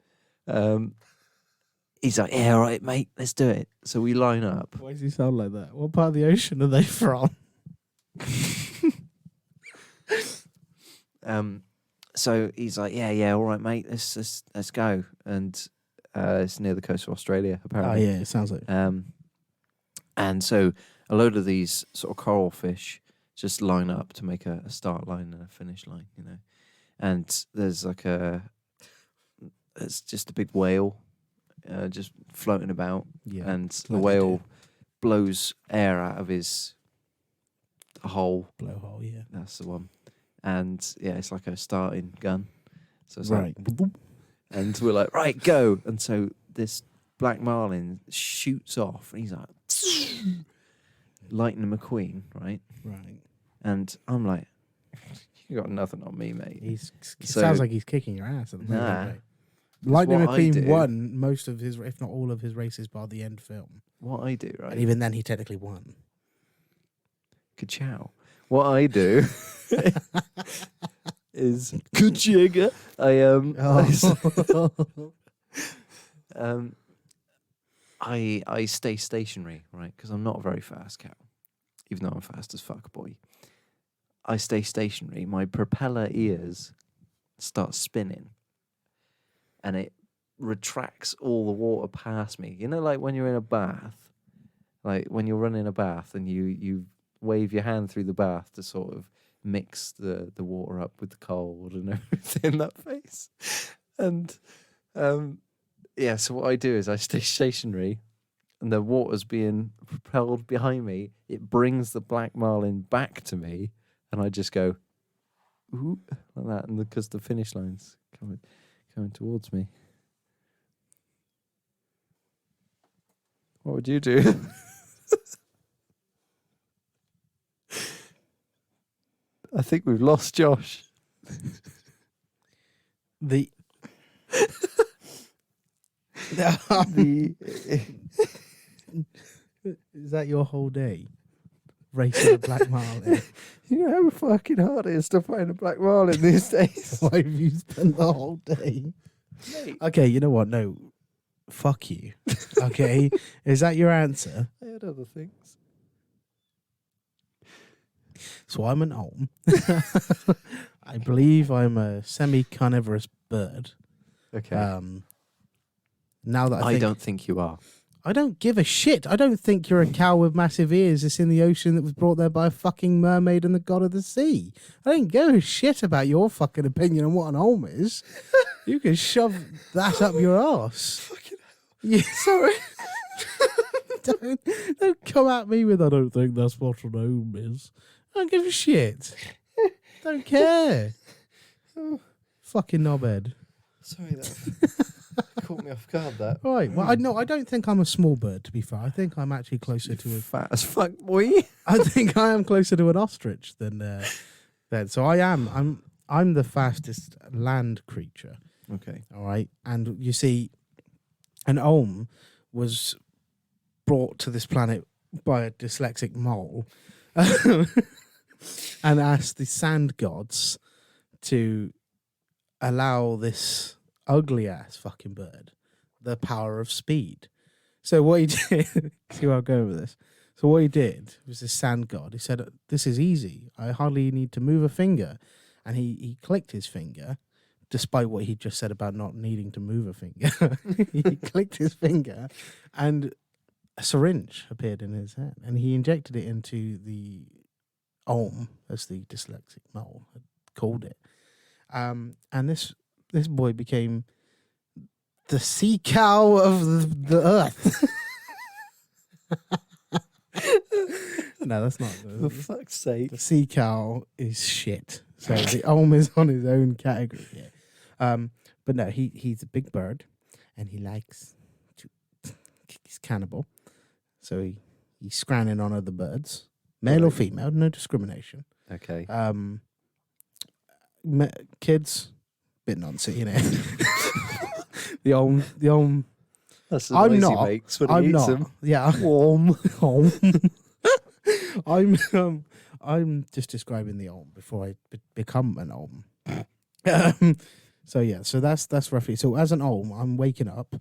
[SPEAKER 1] he's like, yeah, all right, mate, let's do it. So we line up.
[SPEAKER 2] Why does he sound like that? What part of the ocean are they from?
[SPEAKER 1] So he's like, yeah, all right, mate, let's go. And it's near the coast of Australia,
[SPEAKER 2] Oh,
[SPEAKER 1] apparently.
[SPEAKER 2] yeah, it sounds like.
[SPEAKER 1] And so a load of these sort of coral fish just line up to make a start line and a finish line, you know. And there's like it's just a big whale just floating about.
[SPEAKER 2] Yeah.
[SPEAKER 1] And the
[SPEAKER 2] like they
[SPEAKER 1] whale
[SPEAKER 2] do.
[SPEAKER 1] blows air out of his hole.
[SPEAKER 2] Blowhole, yeah.
[SPEAKER 1] That's the one. And yeah, it's like a starting gun. So it's
[SPEAKER 2] Right.
[SPEAKER 1] like, and we're like, right, go. And so this black marlin shoots off, and he's like, Lightning McQueen, right?
[SPEAKER 2] Right.
[SPEAKER 1] And I'm like, you got nothing on me, mate.
[SPEAKER 2] It
[SPEAKER 1] So-
[SPEAKER 2] sounds like he's kicking your ass at the moment.
[SPEAKER 1] Nah.
[SPEAKER 2] Right? Lightning
[SPEAKER 1] what I
[SPEAKER 2] McQueen
[SPEAKER 1] do.
[SPEAKER 2] won most of his, if not all of his races by the end film.
[SPEAKER 1] What I do, right?
[SPEAKER 2] And even then, he technically won.
[SPEAKER 1] Ka-chow. What I do is good jigger. I stay stationary, right? Because I'm not a very fast cow, even though I'm fast as fuck, boy. I stay stationary. My propeller ears start spinning, and it retracts all the water past me. You know, like when you're in a bath, like when you're running a bath and you wave your hand through the bath to sort of mix the water up with the cold and everything in that face. And yeah, so what I do is I stay stationary and the water's being propelled behind me. It brings the black marlin back to me and I just go, ooh, like that. And because the finish line's coming towards me. What would you do? I think we've lost Josh.
[SPEAKER 2] The Is that your whole day? Racing a black marlin?
[SPEAKER 1] You know how fucking hard it is to find a black marlin these days.
[SPEAKER 2] Why have you spent the whole day?
[SPEAKER 1] Mate.
[SPEAKER 2] Okay, you know what? No, fuck you. Okay, is that your answer?
[SPEAKER 1] I had other things.
[SPEAKER 2] So I'm an olm. I believe I'm a semi-carnivorous bird.
[SPEAKER 1] Okay.
[SPEAKER 2] Now that
[SPEAKER 1] I don't think you are.
[SPEAKER 2] I don't give a shit. I don't think you're a cow with massive ears that's in the ocean that was brought there by a fucking mermaid and the god of the sea. I don't give a shit about your fucking opinion on what an olm is. You can shove that up your arse.
[SPEAKER 1] Fucking
[SPEAKER 2] Yeah, sorry. don't come at me with I don't think that's what an olm is. I don't give a shit. Don't care. Fucking knobhead.
[SPEAKER 1] Sorry, that caught me off guard. That.
[SPEAKER 2] Right. Well, I don't think I'm a small bird. To be fair, I think I'm actually closer to a.
[SPEAKER 1] Fat as fuck, boy.
[SPEAKER 2] I think I am closer to an ostrich than that. So I am. I'm the fastest land creature.
[SPEAKER 1] Okay.
[SPEAKER 2] All right. And you see, an olm was brought to this planet by a dyslexic mole, and asked the sand gods to allow this ugly ass fucking bird the power of speed. So what he did, see where I'm going with this. So what he did was this sand god. He said, "This is easy. I hardly need to move a finger," and he clicked his finger, despite what he just said about not needing to move a finger. He clicked his finger, and a syringe appeared in his hand, and he injected it into the olm, as the dyslexic mole had called it. And this boy became the sea cow of the earth. No, that's not.
[SPEAKER 1] For fuck's sake.
[SPEAKER 2] The sea cow is shit. So the olm is on his own category here. But no, he's a big bird, and he likes to. He's cannibal, so he's scranning on other birds, male or female, no discrimination.
[SPEAKER 1] Okay.
[SPEAKER 2] Kids, bit nonsense, you know. the olm.
[SPEAKER 1] That's the
[SPEAKER 2] I'm
[SPEAKER 1] noise
[SPEAKER 2] not.
[SPEAKER 1] he makes when
[SPEAKER 2] I'm
[SPEAKER 1] he eats
[SPEAKER 2] not.
[SPEAKER 1] them.
[SPEAKER 2] Yeah,
[SPEAKER 1] Warm.
[SPEAKER 2] olm. I'm just describing the olm before I become an olm. So yeah, so that's roughly. So as an olm, I'm waking up.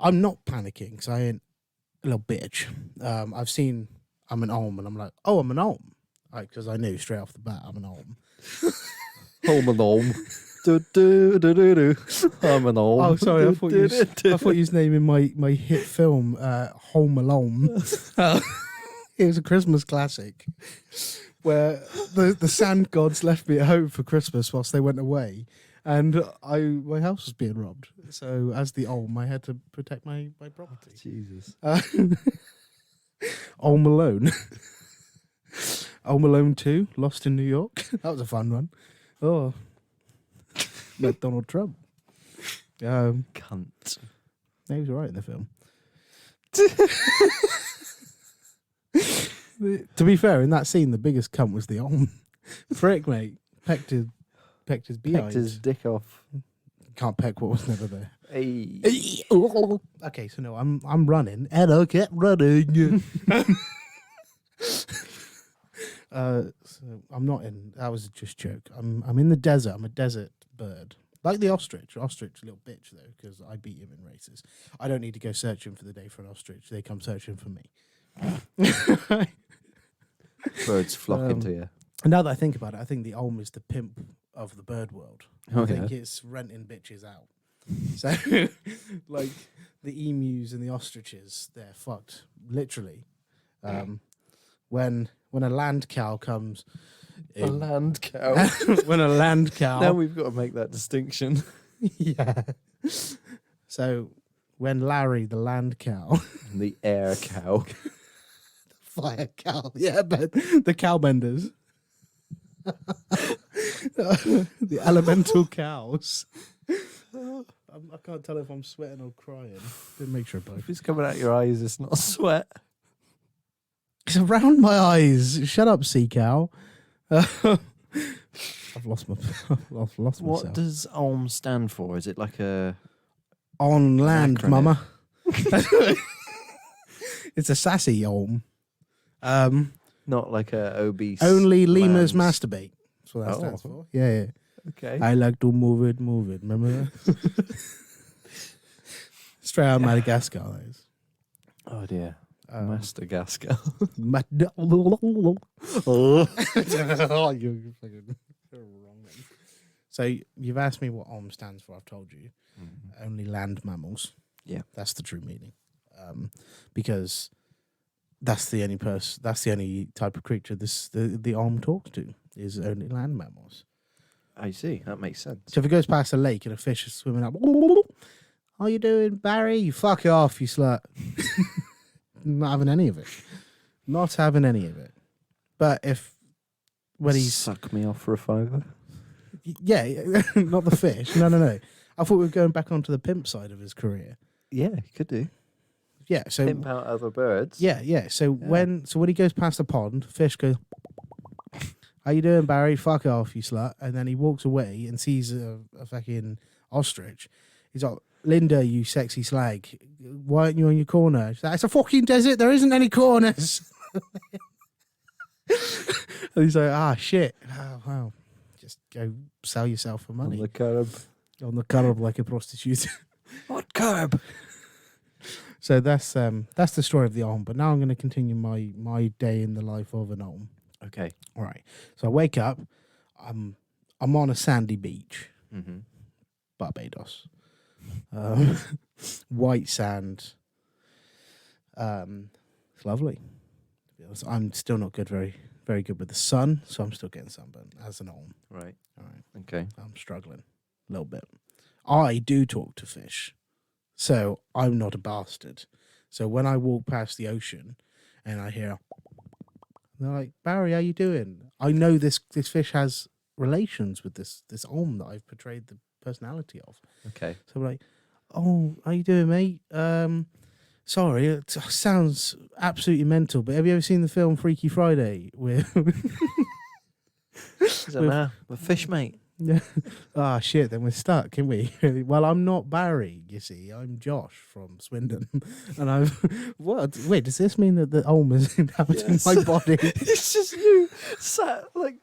[SPEAKER 2] I'm not panicking because I ain't a little bitch. I've seen I'm an olm, and I'm like, oh, I'm an olm, because I knew straight off the bat I'm an olm.
[SPEAKER 1] Home alone. Do, do, do, do, do. I'm an olm.
[SPEAKER 2] Oh, sorry, I thought you was naming my hit film Home Alone. It was a Christmas classic where the sand gods left me at home for Christmas whilst they went away, and my house was being robbed. So as the olm, I had to protect my property.
[SPEAKER 1] Jesus.
[SPEAKER 2] Home Alone. Home Alone 2, Lost in New York. That was a fun one. Oh, met Donald Trump.
[SPEAKER 1] Cunt.
[SPEAKER 2] He was all right in the film. To be fair, in that scene, the biggest cunt was the olm. Frick, mate. Pecked his behind.
[SPEAKER 1] Pecked his dick off.
[SPEAKER 2] Can't peck what was never there.
[SPEAKER 1] Hey.
[SPEAKER 2] Okay, so no, I'm running, and I kept running. So I'm not in. That was just a joke. I'm in the desert. I'm a desert bird, like the ostrich. Ostrich, a little bitch though, because I beat him in races. I don't need to go searching for the day for an ostrich. They come searching for me.
[SPEAKER 1] Birds flock into you.
[SPEAKER 2] Now that I think about it, I think the olm is the pimp of the bird world. I
[SPEAKER 1] Okay.
[SPEAKER 2] think it's renting bitches out. So, like the emus and the ostriches, they're fucked, literally. When a land cow comes,
[SPEAKER 1] A land cow.
[SPEAKER 2] when a land cow,
[SPEAKER 1] Now we've got to make that distinction.
[SPEAKER 2] yeah. So when Larry, the land cow,
[SPEAKER 1] The air cow.
[SPEAKER 2] fire cow, yeah, but the cowbenders, the elemental cows. I can't tell if I'm sweating or crying. Didn't make sure both.
[SPEAKER 1] If it's coming out your eyes, it's not sweat.
[SPEAKER 2] It's around my eyes. Shut up, sea cow. I've lost myself.
[SPEAKER 1] What does OM stand for? Is it like a...
[SPEAKER 2] On land,
[SPEAKER 1] acronym?
[SPEAKER 2] mama. It's a sassy Olm.
[SPEAKER 1] Not like a obese...
[SPEAKER 2] Only lemurs
[SPEAKER 1] lambs.
[SPEAKER 2] masturbate. That's what that
[SPEAKER 1] Oh.
[SPEAKER 2] stands for. Yeah.
[SPEAKER 1] Okay.
[SPEAKER 2] I like to move it. Remember that? Straight out of Madagascar, that is.
[SPEAKER 1] Oh, dear. Master
[SPEAKER 2] You're
[SPEAKER 1] Gascal.
[SPEAKER 2] fucking wrong. So you've asked me what OM stands for. I've told you. Only land mammals.
[SPEAKER 1] Yeah.
[SPEAKER 2] That's the true meaning. Because that's the only that's the only type of creature the OM talks to is only land mammals.
[SPEAKER 1] I see. That makes sense.
[SPEAKER 2] So if it goes past a lake and a fish is swimming up, how you doing, Barry? You fuck off, you slut. Not having any of it. Not having any of it. But when he's...
[SPEAKER 1] Suck me off for a $5.
[SPEAKER 2] Yeah, not the fish. No. I thought we were going back onto the pimp side of his career.
[SPEAKER 1] Yeah, you could do.
[SPEAKER 2] Yeah, so...
[SPEAKER 1] Pimp out other birds.
[SPEAKER 2] Yeah. So when he goes past the pond, fish goes, how you doing, Barry? Fuck off, you slut. And then he walks away and sees a fucking ostrich. He's like, Linda, you sexy slag, why aren't you on your corner? She's like, it's a fucking desert. There isn't any corners. And he's like, shit. Oh, wow. Just go sell yourself for money.
[SPEAKER 1] On the curb.
[SPEAKER 2] On the curb like a prostitute.
[SPEAKER 1] What curb?
[SPEAKER 2] So that's the story of the Olm. But now I'm going to continue my day in the life of an Olm.
[SPEAKER 1] Okay.
[SPEAKER 2] All right. So I wake up. I'm on a sandy beach, Barbados. White sand. It's lovely. To be honest, I'm still not very good with the sun, so I'm still getting sunburned as an Olm.
[SPEAKER 1] Right.
[SPEAKER 2] All right.
[SPEAKER 1] Okay.
[SPEAKER 2] I'm struggling a little bit. I do talk to fish, so I'm not a bastard. So when I walk past the ocean and I hear, they're like, Barry, how you doing? I know this fish has relations with this Olm that I've portrayed the personality of.
[SPEAKER 1] Okay.
[SPEAKER 2] So I'm like, oh, how you doing, mate? Sorry, it sounds absolutely mental, but have you ever seen the film Freaky Friday?
[SPEAKER 1] Is that we're fish, mate.
[SPEAKER 2] Yeah. Shit, then we're stuck, can we? Well, I'm not Barry, you see. I'm Josh from Swindon. And I've... What? Wait, does this mean that the Olm is inhabiting my body?
[SPEAKER 1] It's just you sat like...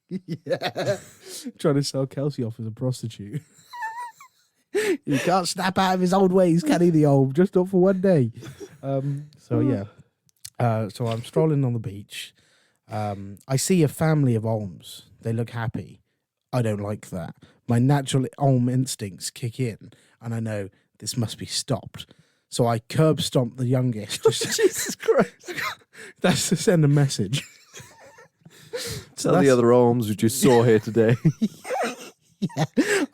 [SPEAKER 2] Yeah. Trying to sell Kelsey off as a prostitute. He can't snap out of his old ways, can he, the Olm? Just not for one day. So I'm strolling on the beach. I see a family of Olms. They look happy. I don't like that. My natural Olm instincts kick in, and I know this must be stopped. So I curb stomp the youngest.
[SPEAKER 1] Jesus Christ.
[SPEAKER 2] That's to send a message.
[SPEAKER 1] Tell the other Olms we just saw here today.
[SPEAKER 2] Yeah.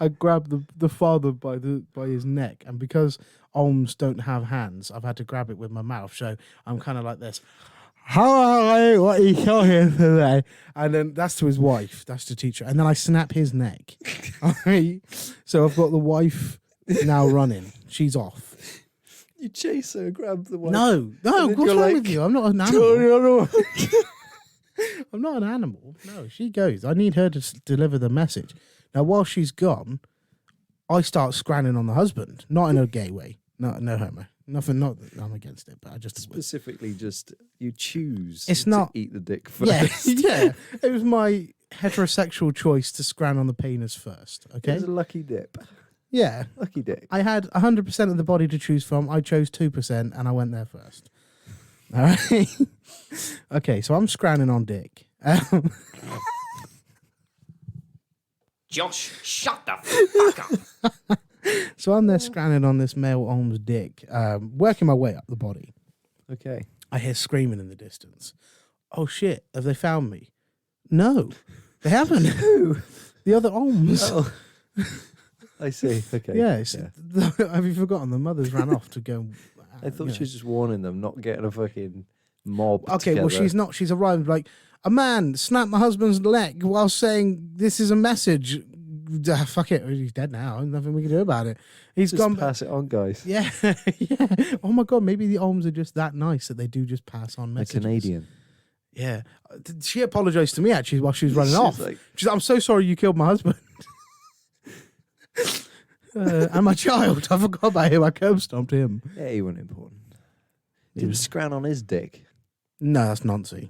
[SPEAKER 2] I grab the father by his neck, and because Olms don't have hands, I've had to grab it with my mouth. So I'm kind of like this. Hi, what are you here today? And then that's to his wife. That's to teach her. And then I snap his neck. All right. So I've got the wife now running. She's off.
[SPEAKER 1] You chase her, grab the wife.
[SPEAKER 2] No. What's
[SPEAKER 1] you're
[SPEAKER 2] wrong
[SPEAKER 1] like,
[SPEAKER 2] with you? I'm not an animal. I'm not an animal. No, she goes. I need her to deliver the message. Now, while she's gone, I start scranning on the husband. Not in a gay way. No homo. Nothing, not that I'm against it, but I just...
[SPEAKER 1] Specifically just, you choose
[SPEAKER 2] It's
[SPEAKER 1] to
[SPEAKER 2] not...
[SPEAKER 1] eat the dick first.
[SPEAKER 2] Yeah. It was my heterosexual choice to scran on the penis first, okay?
[SPEAKER 1] It was a lucky dip.
[SPEAKER 2] Yeah.
[SPEAKER 1] Lucky dick.
[SPEAKER 2] I had 100% of the body to choose from. I chose 2% and I went there first. All right? Okay, so I'm scranning on dick.
[SPEAKER 3] Josh, shut the fuck up.
[SPEAKER 2] So I'm there scranning on this male Olm's dick, working my way up the body.
[SPEAKER 1] Okay.
[SPEAKER 2] I hear screaming in the distance. Oh shit, have they found me? No, they haven't.
[SPEAKER 1] Who?
[SPEAKER 2] The other Olms.
[SPEAKER 1] Oh. I see. Okay.
[SPEAKER 2] Yes. Have you forgotten? The mothers ran off to go.
[SPEAKER 1] I thought she was just warning them, not getting a fucking mob.
[SPEAKER 2] Okay, well,
[SPEAKER 1] together.
[SPEAKER 2] she's not. She's arrived like, a man snapped my husband's leg while saying this is a message. Fuck it, he's dead now. Nothing we can do about it. He's
[SPEAKER 1] Just
[SPEAKER 2] gone.
[SPEAKER 1] pass it on, guys.
[SPEAKER 2] Yeah, yeah. Oh my god, maybe the Olms are just that nice that they do just pass on
[SPEAKER 1] A
[SPEAKER 2] messages.
[SPEAKER 1] Canadian.
[SPEAKER 2] Yeah, she apologized to me actually while she was running off.
[SPEAKER 1] Like,
[SPEAKER 2] She's like, I'm so sorry you killed my husband. And my child. I forgot about him. I curb stomped him.
[SPEAKER 1] yeah, he wasn't important. He was scran on his dick.
[SPEAKER 2] No, that's Nancy.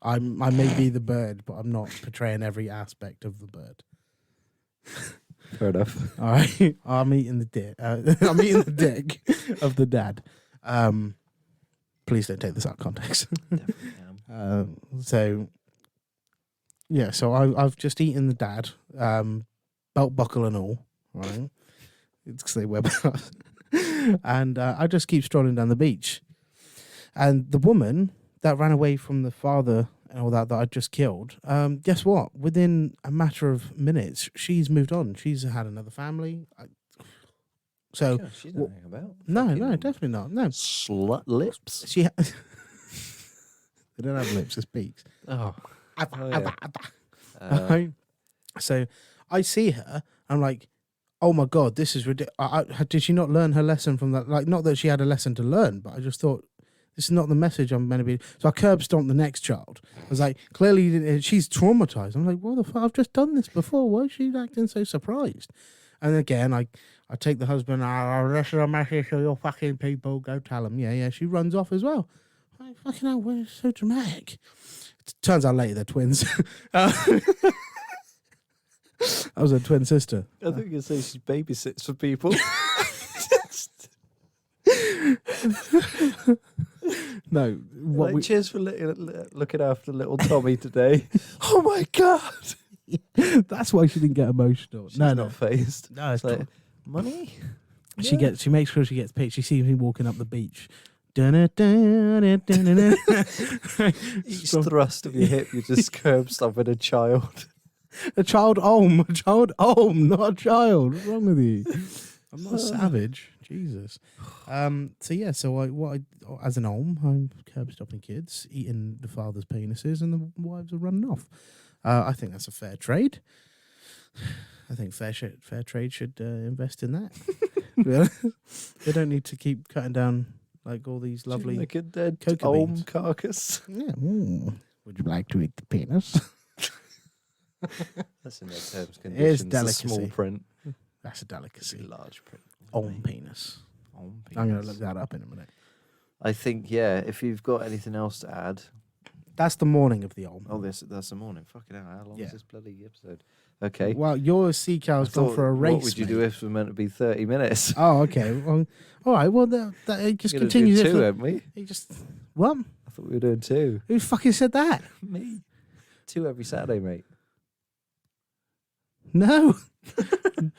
[SPEAKER 2] I may be the bird, but I'm not portraying every aspect of the bird.
[SPEAKER 1] Fair enough.
[SPEAKER 2] All right, I'm eating the dick. I'm eating the dick of the dad. Please don't take this out of context.
[SPEAKER 1] Definitely am.
[SPEAKER 2] So yeah, so I've just eaten the dad, belt buckle and all. Right, it's because they wear belts. And I just keep strolling down the beach, and the woman that ran away from the father and all that I just killed, guess what? Within a matter of minutes, she's moved on. She's had another family. So
[SPEAKER 1] Yeah, she's not hanging about.
[SPEAKER 2] no,
[SPEAKER 1] Fucking
[SPEAKER 2] definitely not. No,
[SPEAKER 1] Slut lips.
[SPEAKER 2] she. They don't have lips; it's beaks.
[SPEAKER 1] Oh.
[SPEAKER 2] Right? So I see her. I'm like, oh my god, this is ridiculous. Did she not learn her lesson from that? Like, not that she had a lesson to learn, but I just thought, this is not the message I'm meant to be. So I curb stomped the next child. I was like, clearly she's traumatized. I'm like, what the fuck? I've just done this before. Why is she acting so surprised? And again, I take the husband, this is a message to your fucking people. Go tell them. Yeah. She runs off as well. I'm like, fucking hell, we're so dramatic. Turns out later they're twins. I was a twin sister.
[SPEAKER 1] I think you say she babysits for people.
[SPEAKER 2] No, what
[SPEAKER 1] Like, cheers for looking after little Tommy today. Oh my god!
[SPEAKER 2] that's why she didn't get emotional.
[SPEAKER 1] She's
[SPEAKER 2] no,
[SPEAKER 1] not phased.
[SPEAKER 2] no,
[SPEAKER 1] It's like, money?
[SPEAKER 2] she makes sure she gets picked. She sees me walking up the beach.
[SPEAKER 1] Each thrust of your hip, you just curb stomping a child.
[SPEAKER 2] A child not a child. What's wrong with you? I'm not a savage. Jesus. So I as an Olm, I'm curb stopping kids, eating the father's penises, and the wives are running off. I think that's a fair trade. I think fair trade should invest in that. They don't need to keep cutting down like all these lovely.
[SPEAKER 1] Like a dead
[SPEAKER 2] cocoa
[SPEAKER 1] Olm
[SPEAKER 2] beans.
[SPEAKER 1] carcass.
[SPEAKER 2] Yeah. Would you like to eat the penis?
[SPEAKER 1] That's in their terms and
[SPEAKER 2] It is
[SPEAKER 1] conditions. The
[SPEAKER 2] delicacy.
[SPEAKER 1] small print.
[SPEAKER 2] That's a
[SPEAKER 1] It's
[SPEAKER 2] delicacy.
[SPEAKER 1] a large print.
[SPEAKER 2] Olm penis.
[SPEAKER 1] Olm
[SPEAKER 2] I'm going to
[SPEAKER 1] penis.
[SPEAKER 2] look that up in a minute.
[SPEAKER 1] I think, yeah, if you've got anything else to add.
[SPEAKER 2] That's the morning of the Olm.
[SPEAKER 1] Oh, that's the morning. Fucking hell, how long
[SPEAKER 2] Yeah.
[SPEAKER 1] is this bloody episode? Okay.
[SPEAKER 2] Well, your sea cow's
[SPEAKER 1] I
[SPEAKER 2] gone
[SPEAKER 1] thought,
[SPEAKER 2] for a race.
[SPEAKER 1] What would you do if it were meant to be 30 minutes?
[SPEAKER 2] Oh, okay. Well, all right. Well, that it just
[SPEAKER 1] We're gonna
[SPEAKER 2] continues.
[SPEAKER 1] do
[SPEAKER 2] If
[SPEAKER 1] two,
[SPEAKER 2] it,
[SPEAKER 1] haven't we?
[SPEAKER 2] it just what?
[SPEAKER 1] I thought we were doing two.
[SPEAKER 2] Who fucking said that?
[SPEAKER 1] Me. 2 every Saturday, mate.
[SPEAKER 2] No,
[SPEAKER 1] If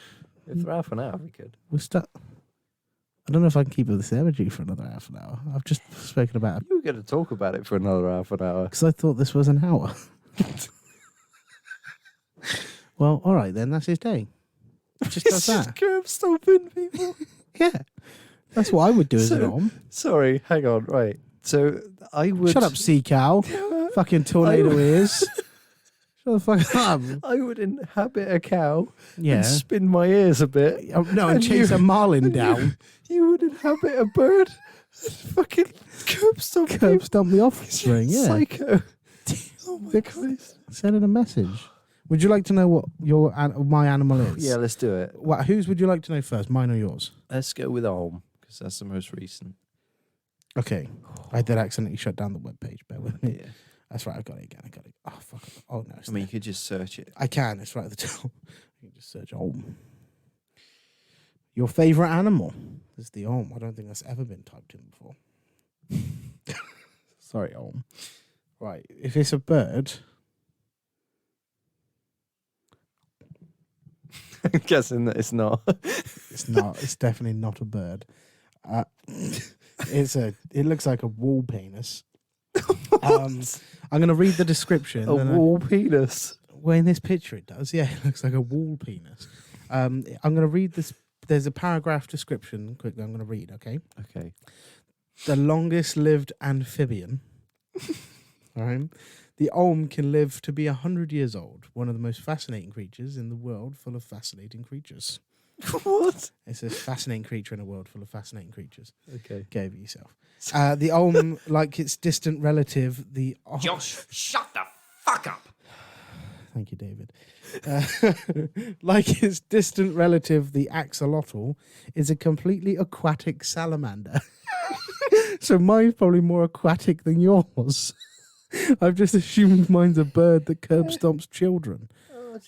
[SPEAKER 1] they're half an hour, we could.
[SPEAKER 2] we're stuck. I don't know if I can keep up this energy for another half an hour. I've just spoken about it
[SPEAKER 1] You were going to talk about it for another half an hour.
[SPEAKER 2] because I thought this was an hour. Well, all right then. That's his day. Just does
[SPEAKER 1] It's just
[SPEAKER 2] that.
[SPEAKER 1] curb stomping people.
[SPEAKER 2] Yeah, that's what I would do as an
[SPEAKER 1] So-
[SPEAKER 2] Olm.
[SPEAKER 1] Sorry, hang on. Right. So I would.
[SPEAKER 2] Shut up, sea cow. Fucking tornado ears. Shut the fuck up.
[SPEAKER 1] I would inhabit a cow
[SPEAKER 2] Yeah.
[SPEAKER 1] and spin my ears a bit.
[SPEAKER 2] Oh, no, and
[SPEAKER 1] And
[SPEAKER 2] chase
[SPEAKER 1] you-
[SPEAKER 2] a marlin
[SPEAKER 1] and you-
[SPEAKER 2] down.
[SPEAKER 1] You would inhabit a bird and fucking curb stomp
[SPEAKER 2] Curb
[SPEAKER 1] people.
[SPEAKER 2] stomp the offspring. Yeah.
[SPEAKER 1] Psycho. Oh my Christ.
[SPEAKER 2] Send in a message. Would you like to know what my animal is?
[SPEAKER 1] Yeah, let's do it.
[SPEAKER 2] Whose would you like to know first, mine or yours?
[SPEAKER 1] Let's go with Olm because that's the most recent.
[SPEAKER 2] Okay. I did accidentally shut down the webpage. Bear with me.
[SPEAKER 1] Yeah.
[SPEAKER 2] That's right. I got it again. Oh, fuck. Oh, no.
[SPEAKER 1] I mean, you could just search it.
[SPEAKER 2] I can. It's right at the top. You can just search Olm. Your favourite animal is the Olm. I don't think that's ever been typed in before. Sorry, Olm. Right. If it's a bird...
[SPEAKER 1] I'm guessing that it's not.
[SPEAKER 2] It's not. It's definitely not a bird. It looks like a wall penis. I'm going to read the description.
[SPEAKER 1] A wall penis.
[SPEAKER 2] Well, in this picture it does. Yeah, it looks like a wall penis. I'm going to read this. There's a paragraph description. Quickly, I'm going to read, okay?
[SPEAKER 1] Okay.
[SPEAKER 2] The longest lived amphibian. All right. The olm can live to be 100 years old. One of the most fascinating creatures in the world full of fascinating creatures.
[SPEAKER 1] What?
[SPEAKER 2] It's a fascinating creature in a world full of fascinating creatures.
[SPEAKER 1] Okay.
[SPEAKER 2] Go over yourself. The olm, like its distant relative, the...
[SPEAKER 3] Josh, shut the fuck up.
[SPEAKER 2] Thank you, David. Like its distant relative, the axolotl, is a completely aquatic salamander. So mine's probably more aquatic than yours. I've just assumed mine's a bird that curb stomps children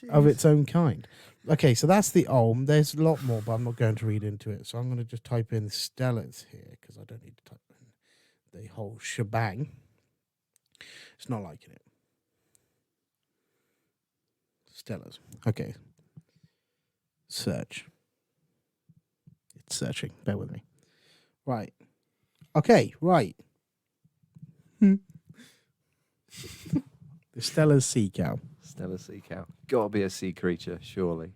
[SPEAKER 2] of its own kind. Okay, so that's the olm. There's a lot more, but I'm not going to read into it. So I'm going to just type in stellas here because I don't need to type in the whole shebang. It's not liking it. Stellas. Okay. Search. It's searching. Bear with me. Right. Okay, right. The Stella's sea cow.
[SPEAKER 1] Stella sea cow. Gotta be a sea creature, surely.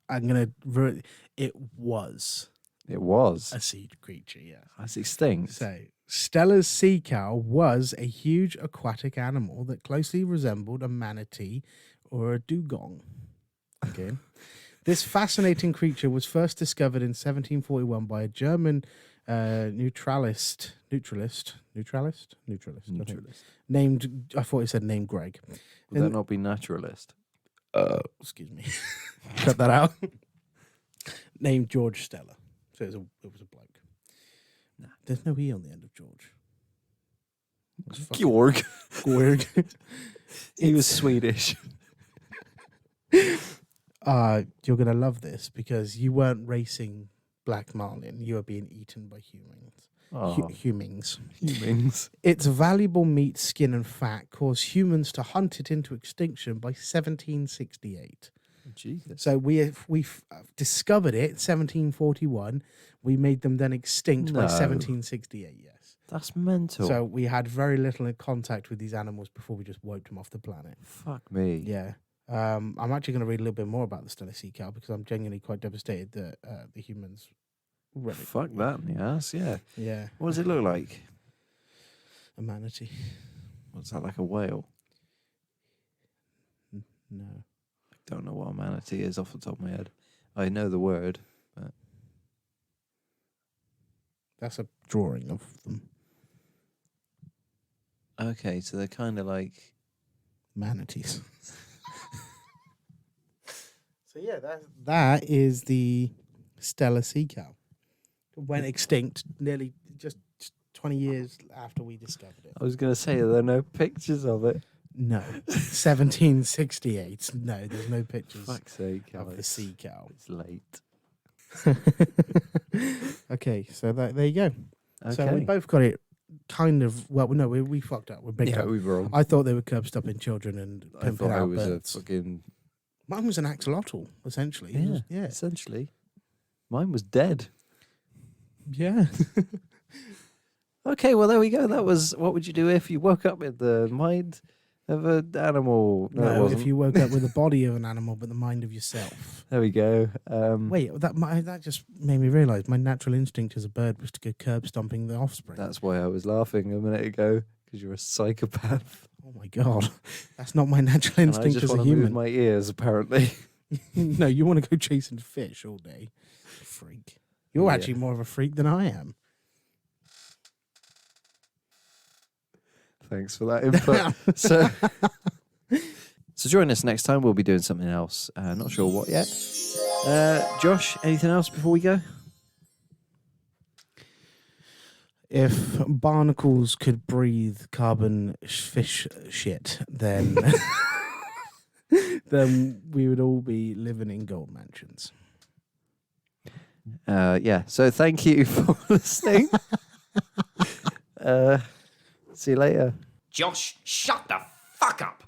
[SPEAKER 2] I'm going to... It was
[SPEAKER 1] It was.
[SPEAKER 2] a sea creature, yeah.
[SPEAKER 1] That's extinct.
[SPEAKER 2] So, Stella's sea cow was a huge aquatic animal that closely resembled a manatee or a dugong. Okay. This fascinating creature was first discovered in 1741 by a German naturalist, I think, named, I thought it said named Greg.
[SPEAKER 1] Would that not be naturalist?
[SPEAKER 2] Excuse me. Cut that out. Named George Stella. So it was a bloke.
[SPEAKER 1] Nah.
[SPEAKER 2] There's no E on the end of George.
[SPEAKER 1] Georg.
[SPEAKER 2] Georg.
[SPEAKER 1] He was Swedish.
[SPEAKER 2] You're going to love this because you weren't racing black marlin. You were being eaten by humans.
[SPEAKER 1] Oh,
[SPEAKER 2] Humans.
[SPEAKER 1] humans.
[SPEAKER 2] Its valuable meat, skin, and fat caused humans to hunt it into extinction by 1768.
[SPEAKER 1] Jesus.
[SPEAKER 2] So we discovered it 1741. We made them then extinct by
[SPEAKER 1] No.
[SPEAKER 2] 1768. Yes.
[SPEAKER 1] That's mental.
[SPEAKER 2] So we had very little in contact with these animals before we just wiped them off the planet.
[SPEAKER 1] Fuck me.
[SPEAKER 2] Yeah. I'm actually going to read a little bit more about the Stella sea cow because I'm genuinely quite devastated that the humans.
[SPEAKER 1] Fuck that in the ass, yeah.
[SPEAKER 2] Yeah.
[SPEAKER 1] What does it look like?
[SPEAKER 2] A manatee.
[SPEAKER 1] What's that, like a whale?
[SPEAKER 2] No.
[SPEAKER 1] I don't know what a manatee is off the top of my head. I know the word, but...
[SPEAKER 2] That's a drawing of them.
[SPEAKER 1] Okay, so they're kind of like...
[SPEAKER 2] Manatees. So yeah, that is the Stella sea cow. It went extinct nearly just 20 years after we discovered it.
[SPEAKER 1] I was going to say, are there no pictures of it?
[SPEAKER 2] No. 1768. No, there's no pictures
[SPEAKER 1] Fuck's sake,
[SPEAKER 2] of the
[SPEAKER 1] Alex.
[SPEAKER 2] sea cow.
[SPEAKER 1] It's late.
[SPEAKER 2] Okay, so there you go.
[SPEAKER 1] Okay.
[SPEAKER 2] So we both got it kind of, well, no, we fucked up. We're big
[SPEAKER 1] yeah,
[SPEAKER 2] up.
[SPEAKER 1] we were wrong.
[SPEAKER 2] I thought they were curb stopping children and
[SPEAKER 1] I
[SPEAKER 2] pimping
[SPEAKER 1] thought I
[SPEAKER 2] out
[SPEAKER 1] was
[SPEAKER 2] birds.
[SPEAKER 1] a fucking...
[SPEAKER 2] Mine was an axolotl, essentially. It was- yeah.
[SPEAKER 1] essentially. Mine was dead.
[SPEAKER 2] Yeah.
[SPEAKER 1] Okay, well, there we go. That was What Would You Do If You Woke Up with the Mind of an Animal. No, it
[SPEAKER 2] No,
[SPEAKER 1] wasn't.
[SPEAKER 2] if you woke up with the body of an animal but the mind of yourself.
[SPEAKER 1] There we go.
[SPEAKER 2] Wait, that just made me realise my natural instinct as a bird was to go curb stomping the offspring.
[SPEAKER 1] That's why I was laughing a minute ago, because you're a psychopath.
[SPEAKER 2] Oh my god, that's not my natural
[SPEAKER 1] And I
[SPEAKER 2] instinct
[SPEAKER 1] just
[SPEAKER 2] as a
[SPEAKER 1] want to move
[SPEAKER 2] human.
[SPEAKER 1] my ears, apparently.
[SPEAKER 2] No, you want to go chasing fish all day, freak. You're
[SPEAKER 1] Yeah.
[SPEAKER 2] actually more of a freak than I am.
[SPEAKER 1] Thanks for that input. so join us next time. We'll be doing something else. Not sure what yet. Josh, anything else before we go?
[SPEAKER 2] If barnacles could breathe carbon fish shit, then then we would all be living in gold mansions.
[SPEAKER 1] Yeah. So thank you for listening. See you later.
[SPEAKER 3] Josh, shut the fuck up.